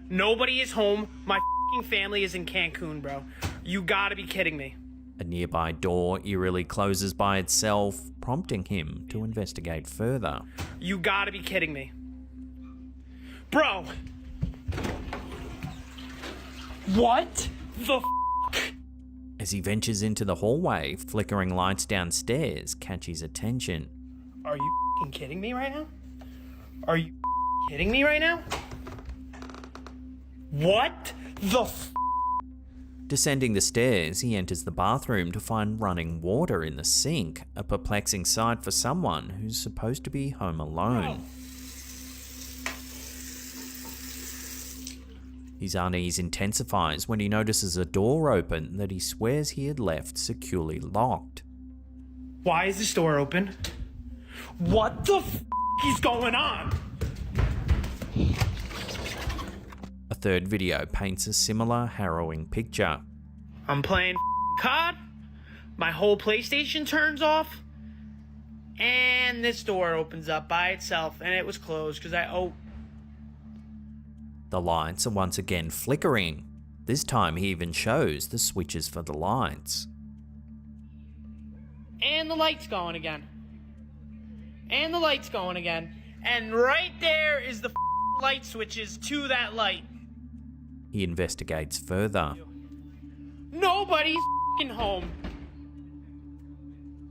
H: nobody is home. My family is in Cancun, bro. You gotta be kidding me.
A: A nearby door eerily closes by itself, prompting him to investigate further.
H: You gotta be kidding me. Bro! What the
A: As he ventures into the hallway, flickering lights downstairs catch his attention.
H: Are you kidding me right now? Are you kidding me right now? What the
A: Descending the stairs, he enters the bathroom to find running water in the sink, a perplexing sight for someone who's supposed to be home alone. His unease intensifies when he notices a door open that he swears he had left securely locked.
H: Why is this door open? What the is going on?
A: A third video paints a similar harrowing picture.
H: I'm playing COD, my whole PlayStation turns off, and this door opens up by itself, and it was closed because
A: The lights are once again flickering. This time he even shows the switches for the lights.
H: And the light's going again. And the light's going again. And right there is the light switches to that light.
A: He investigates further.
H: Nobody's home.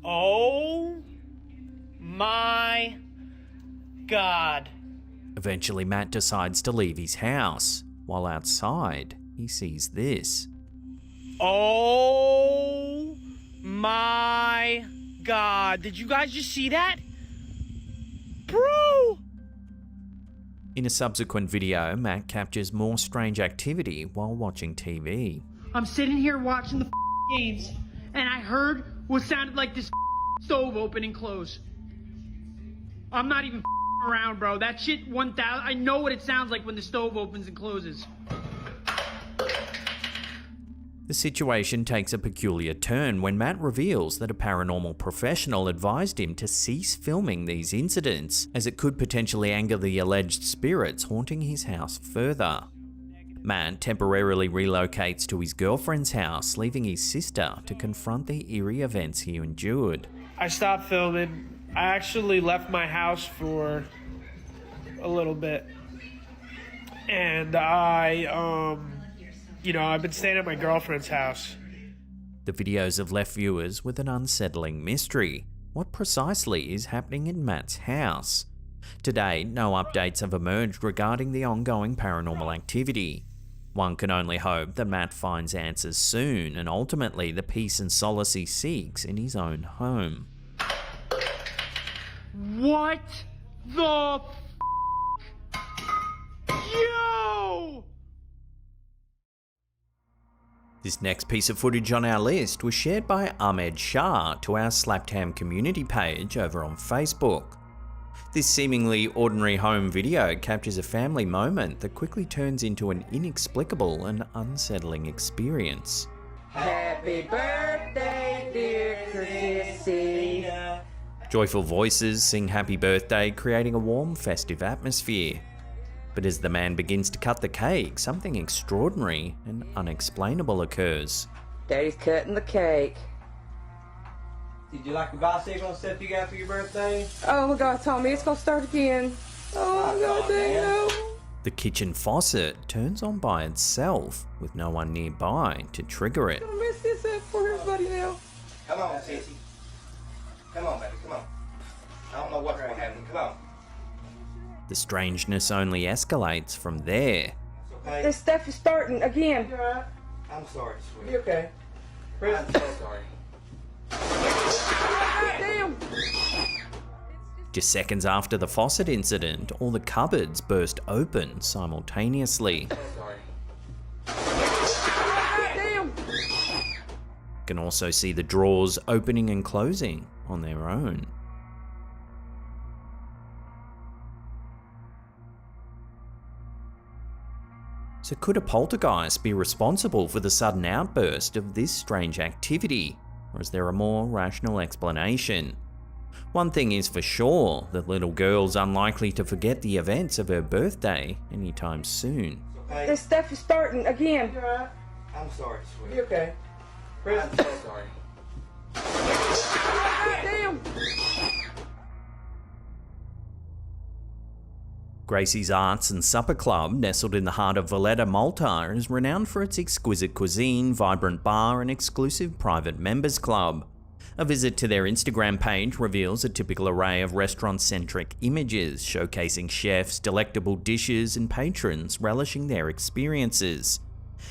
H: Oh my God.
A: Eventually Matt decides to leave his house. While outside, he sees this.
H: Oh my God. Did you guys just see that? Bro!
A: In a subsequent video, Matt captures more strange activity while watching TV.
H: I'm sitting here watching the games, and I heard what sounded like this stove open and close. I'm not even around, bro. That shit 1000. I know what it sounds like when the stove opens and closes.
A: The situation takes a peculiar turn when Matt reveals that a paranormal professional advised him to cease filming these incidents, as it could potentially anger the alleged spirits haunting his house further. Matt temporarily relocates to his girlfriend's house, leaving his sister to confront the eerie events he endured.
C: I stopped filming. I actually left my house for a little bit. And I've been staying at my girlfriend's house.
A: The videos have left viewers with an unsettling mystery. What precisely is happening in Matt's house? To date, no updates have emerged regarding the ongoing paranormal activity. One can only hope that Matt finds answers soon, and ultimately the peace and solace he seeks in his own home.
H: What the Yo!
A: This next piece of footage on our list was shared by Ahmed Shah to our Slaptam community page over on Facebook. This seemingly ordinary home video captures a family moment that quickly turns into an inexplicable and unsettling experience.
F: Happy birthday, dear Chrissy.
A: Joyful voices sing happy birthday, creating a warm, festive atmosphere. But as the man begins to cut the cake, something extraordinary and unexplainable occurs.
F: Daddy's cutting the cake.
J: Did you like the bicycle and stuff you got for your birthday?
K: Oh my God, Tommy, it's gonna start again. Oh my God, damn.
A: The kitchen faucet turns on by itself, with no one nearby to trigger it.
K: I'm gonna mess this up for everybody now.
J: Come on, Sissy. Come on, baby, come on. I don't know what's gonna happen. Come on.
A: The strangeness only escalates from there.
J: Okay.
K: This stuff is starting again.
J: You alright? I'm sorry, sweetie.
K: You okay?
J: I'm so sorry.
K: Damn.
A: Just seconds after the faucet incident, all the cupboards burst open simultaneously.
J: Sorry.
K: Damn.
A: You can also see the drawers opening and closing on their own. So could a poltergeist be responsible for the sudden outburst of this strange activity, or is there a more rational explanation? One thing is for sure, the little girl's unlikely to forget the events of her birthday anytime soon.
J: Okay.
K: This stuff is starting again.
J: You alright? I'm sorry, sweetie.
K: You okay?
J: I'm so sorry.
K: Damn.
A: Gracie's Arts and Supper Club, nestled in the heart of Valletta, Malta, is renowned for its exquisite cuisine, vibrant bar, and exclusive private members club. A visit to their Instagram page reveals a typical array of restaurant-centric images, showcasing chefs, delectable dishes, and patrons relishing their experiences.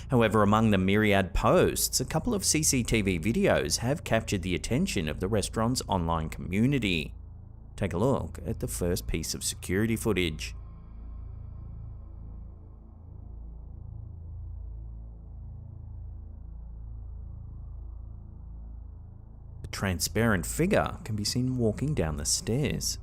A: However, among the myriad posts, a couple of CCTV videos have captured the attention of the restaurant's online community. Take a look at the first piece of security footage. A transparent figure can be seen walking down the stairs.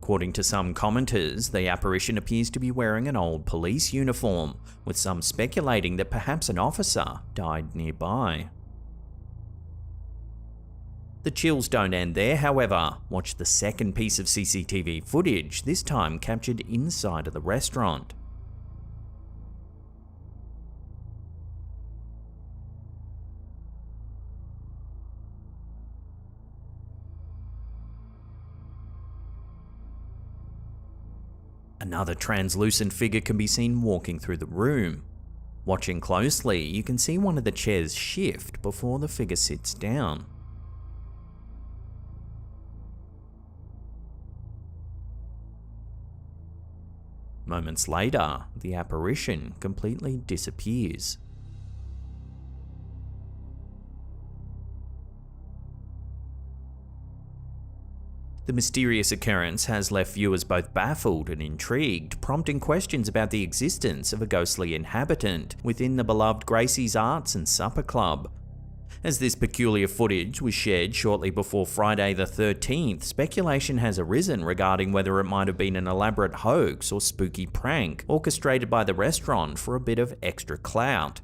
A: According to some commenters, the apparition appears to be wearing an old police uniform, with some speculating that perhaps an officer died nearby. The chills don't end there, however. Watch the second piece of CCTV footage, this time captured inside of the restaurant. Another translucent figure can be seen walking through the room. Watching closely, you can see one of the chairs shift before the figure sits down. Moments later, the apparition completely disappears. The mysterious occurrence has left viewers both baffled and intrigued, prompting questions about the existence of a ghostly inhabitant within the beloved Gracie's Arts and Supper Club. As this peculiar footage was shared shortly before Friday the 13th, speculation has arisen regarding whether it might have been an elaborate hoax or spooky prank orchestrated by the restaurant for a bit of extra clout.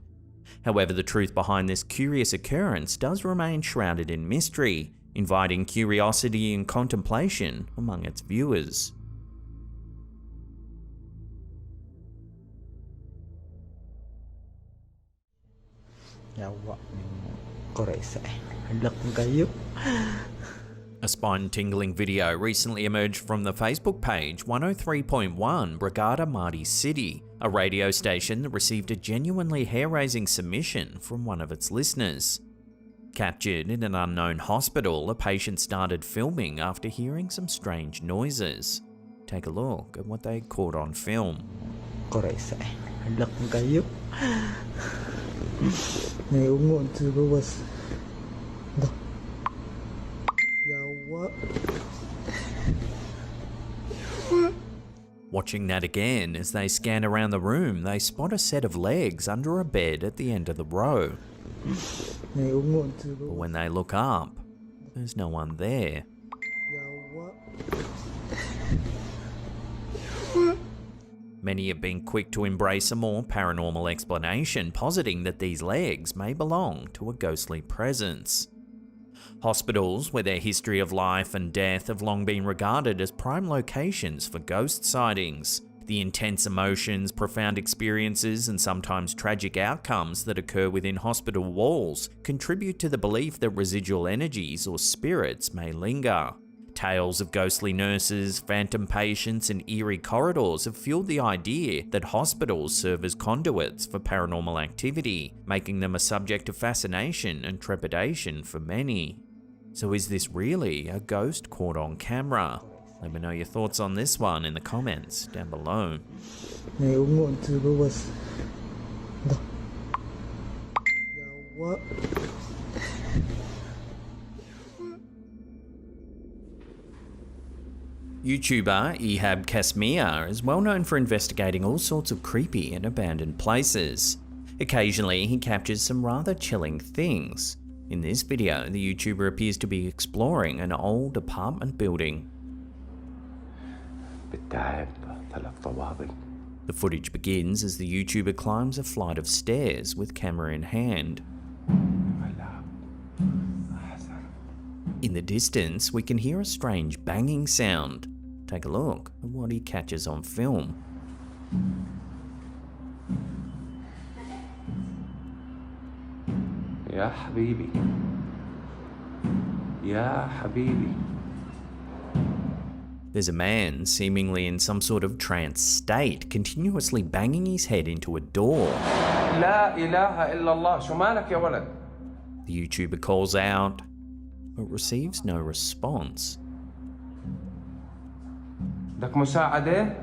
A: However, the truth behind this curious occurrence does remain shrouded in mystery, inviting curiosity and contemplation among its viewers. A spine-tingling video recently emerged from the Facebook page 103.1 Brigada Marty City, a radio station that received a genuinely hair-raising submission from one of its listeners. Captured in an unknown hospital, a patient started filming after hearing some strange noises. Take a look at what they caught on film. Watching that again, as they scan around the room, they spot a set of legs under a bed at the end of the row. But when they look up, there's no one there. Many have been quick to embrace a more paranormal explanation, positing that these legs may belong to a ghostly presence. Hospitals, with their history of life and death, have long been regarded as prime locations for ghost sightings. The intense emotions, profound experiences, and sometimes tragic outcomes that occur within hospital walls contribute to the belief that residual energies or spirits may linger. Tales of ghostly nurses, phantom patients, and eerie corridors have fueled the idea that hospitals serve as conduits for paranormal activity, making them a subject of fascination and trepidation for many. So is this really a ghost caught on camera? Let me know your thoughts on this one in the comments down below. YouTuber Ehab Kasmir is well known for investigating all sorts of creepy and abandoned places. Occasionally, he captures some rather chilling things. In this video, the YouTuber appears to be exploring an old apartment building. The footage begins as the YouTuber climbs a flight of stairs with camera in hand. In the distance, we can hear a strange banging sound. Take a look at what he catches on film.
L: يا حبيبي يا حبيبي.
A: There's a man, seemingly in some sort of trance state, continuously banging his head into a door.
L: لا إله إلا الله شو مالك يا ولد.
A: The YouTuber calls out, but receives no response.
L: بدك مساعدة؟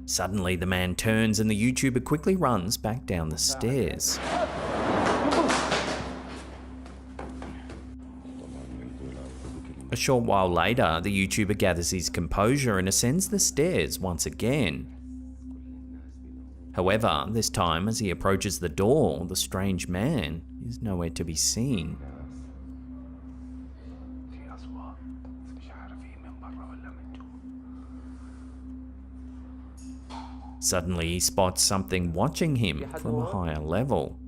A: Suddenly, the man turns and the YouTuber quickly runs back down the stairs. A short while later, the YouTuber gathers his composure and ascends the stairs once again. However, this time as he approaches the door, the strange man is nowhere to be seen. Suddenly, he spots something watching him from a higher level.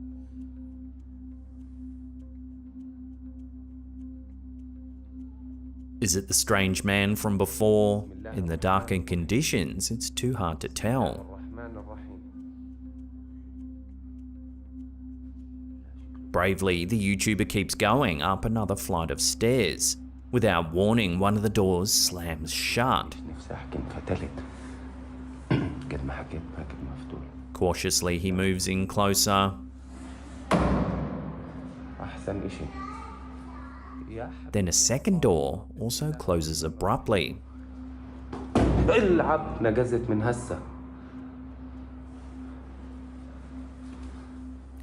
A: Is it the strange man from before? In the darkened conditions, it's too hard to tell. Bravely, the YouTuber keeps going up another flight of stairs. Without warning, one of the doors slams shut. Cautiously, he moves in closer. Then a second door also closes abruptly.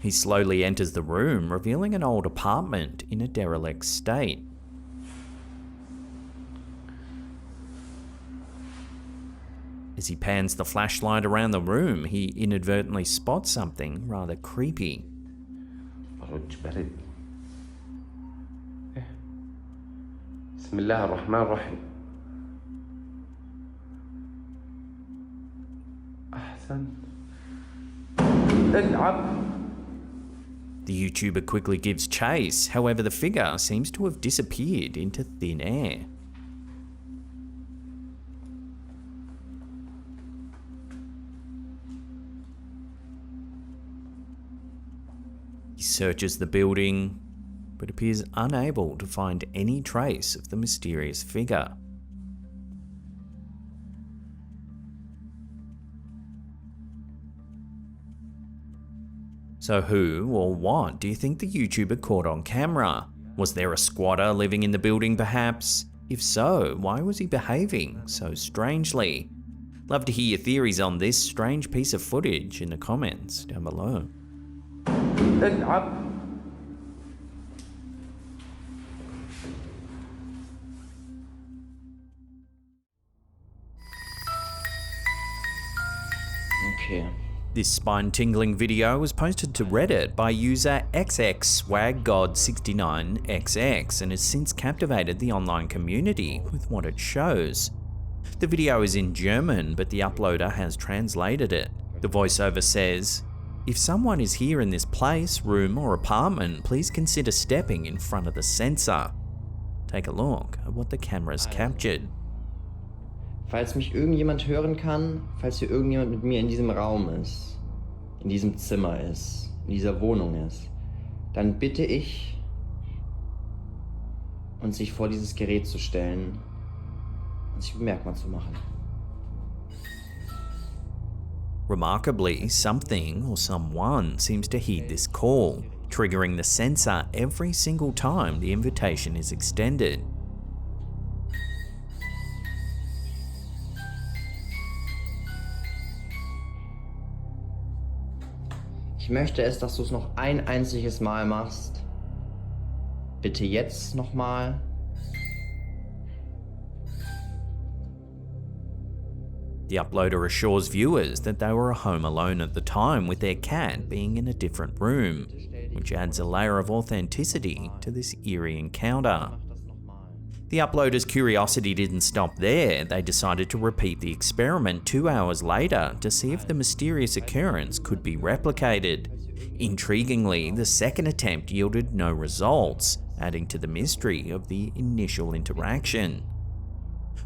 A: He slowly enters the room, revealing an old apartment in a derelict state. As he pans the flashlight around the room, he inadvertently spots something rather creepy.
L: بسم الله الرحمن الرحيم. أحسن. العب.
A: The YouTuber quickly gives chase, however the figure seems to have disappeared into thin air. He searches the building, but appears unable to find any trace of the mysterious figure. So who or what do you think the YouTuber caught on camera? Was there a squatter living in the building perhaps? If so, why was he behaving so strangely? Love to hear your theories on this strange piece of footage in the comments down below.
M: Okay.
A: This spine-tingling video was posted to Reddit by user xxswaggod69xx and has since captivated the online community with what it shows. The video is in German, but the uploader has translated it. The voiceover says, "If someone is here in this place, room or apartment, please consider stepping in front of the sensor." Take a look at what the camera's captured.
M: Falls mich irgendjemand hören kann, falls hier irgendjemand mit mir in diesem Raum ist, in diesem Zimmer ist, in dieser Wohnung ist, dann bitte ich, uns sich vor dieses Gerät zu stellen und sich bemerkbar zu machen.
A: Remarkably, something or someone seems to heed this call, triggering the sensor every single time the invitation is extended.
M: Ich möchte es, dass du es noch ein einziges Mal machst. Bitte jetzt nochmal.
A: The uploader assures viewers that they were home alone at the time, with their cat being in a different room, which adds a layer of authenticity to this eerie encounter. The uploader's curiosity didn't stop there. They decided to repeat the experiment 2 hours later to see if the mysterious occurrence could be replicated. Intriguingly, the second attempt yielded no results, adding to the mystery of the initial interaction.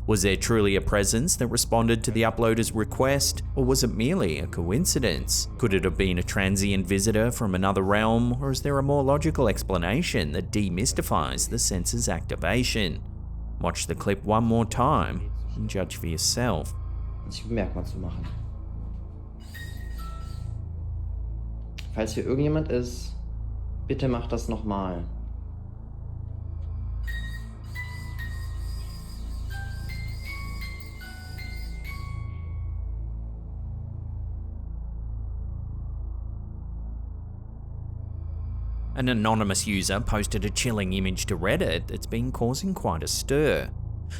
A: Was there truly a presence that responded to the uploader's request, or was it merely a coincidence? Could it have been a transient visitor from another realm, or is there a more logical explanation that demystifies the sensor's activation? Watch the clip one more time and judge for yourself.
M: Sich bemerkbar zu machen. Falls hier irgendjemand ist, bitte mach das nochmal.
A: An anonymous user posted a chilling image to Reddit that's been causing quite a stir.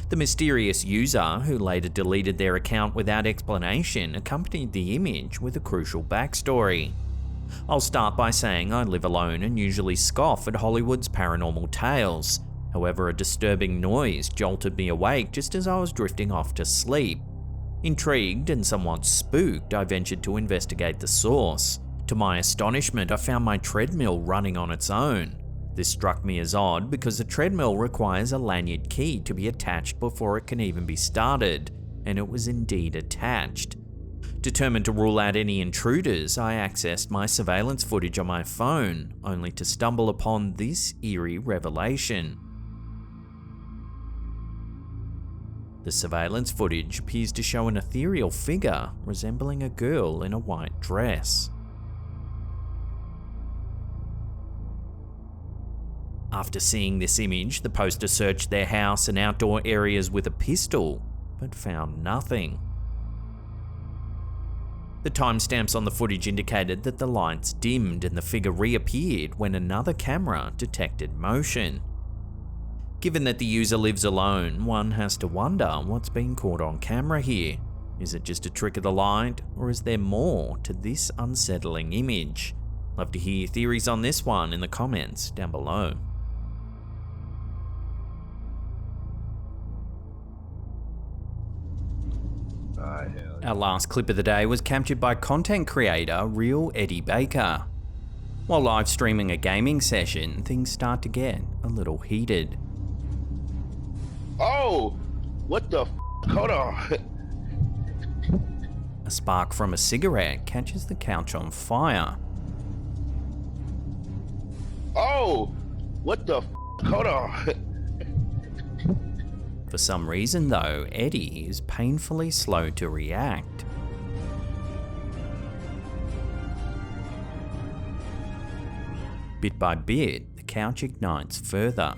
A: The mysterious user, who later deleted their account without explanation, accompanied the image with a crucial backstory. I'll start by saying I live alone and usually scoff at Hollywood's paranormal tales. However, a disturbing noise jolted me awake just as I was drifting off to sleep. Intrigued and somewhat spooked, I ventured to investigate the source. To my astonishment, I found my treadmill running on its own. This struck me as odd because the treadmill requires a lanyard key to be attached before it can even be started, and it was indeed attached. Determined to rule out any intruders, I accessed my surveillance footage on my phone, only to stumble upon this eerie revelation. The surveillance footage appears to show an ethereal figure resembling a girl in a white dress. After seeing this image, the poster searched their house and outdoor areas with a pistol, but found nothing. The timestamps on the footage indicated that the lights dimmed and the figure reappeared when another camera detected motion. Given that the user lives alone, one has to wonder what's being caught on camera here. Is it just a trick of the light, or is there more to this unsettling image? Love to hear your theories on this one in the comments down below. Our last clip of the day was captured by content creator Real Eddie Baker. While live streaming a gaming session, things start to get a little heated.
N: Oh, what the f? Hold on.
A: A spark from a cigarette catches the couch on fire.
N: Oh, what the f? Hold on.
A: For some reason though, Eddie is painfully slow to react. Bit by bit, the couch ignites further.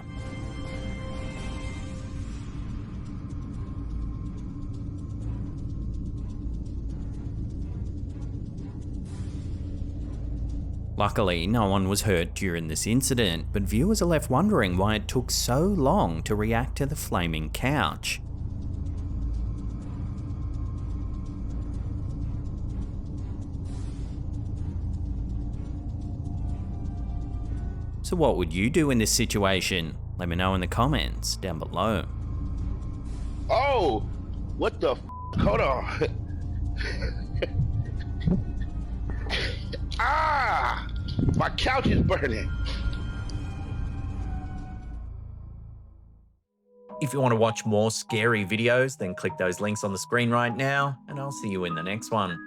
A: Luckily, no one was hurt during this incident, but viewers are left wondering why it took so long to react to the flaming couch. So what would you do in this situation? Let me know in the comments down below.
N: Oh, what the f? Hold on. Ah, my couch is burning.
A: If you want to watch more scary videos, then click those links on the screen right now, and I'll see you in the next one.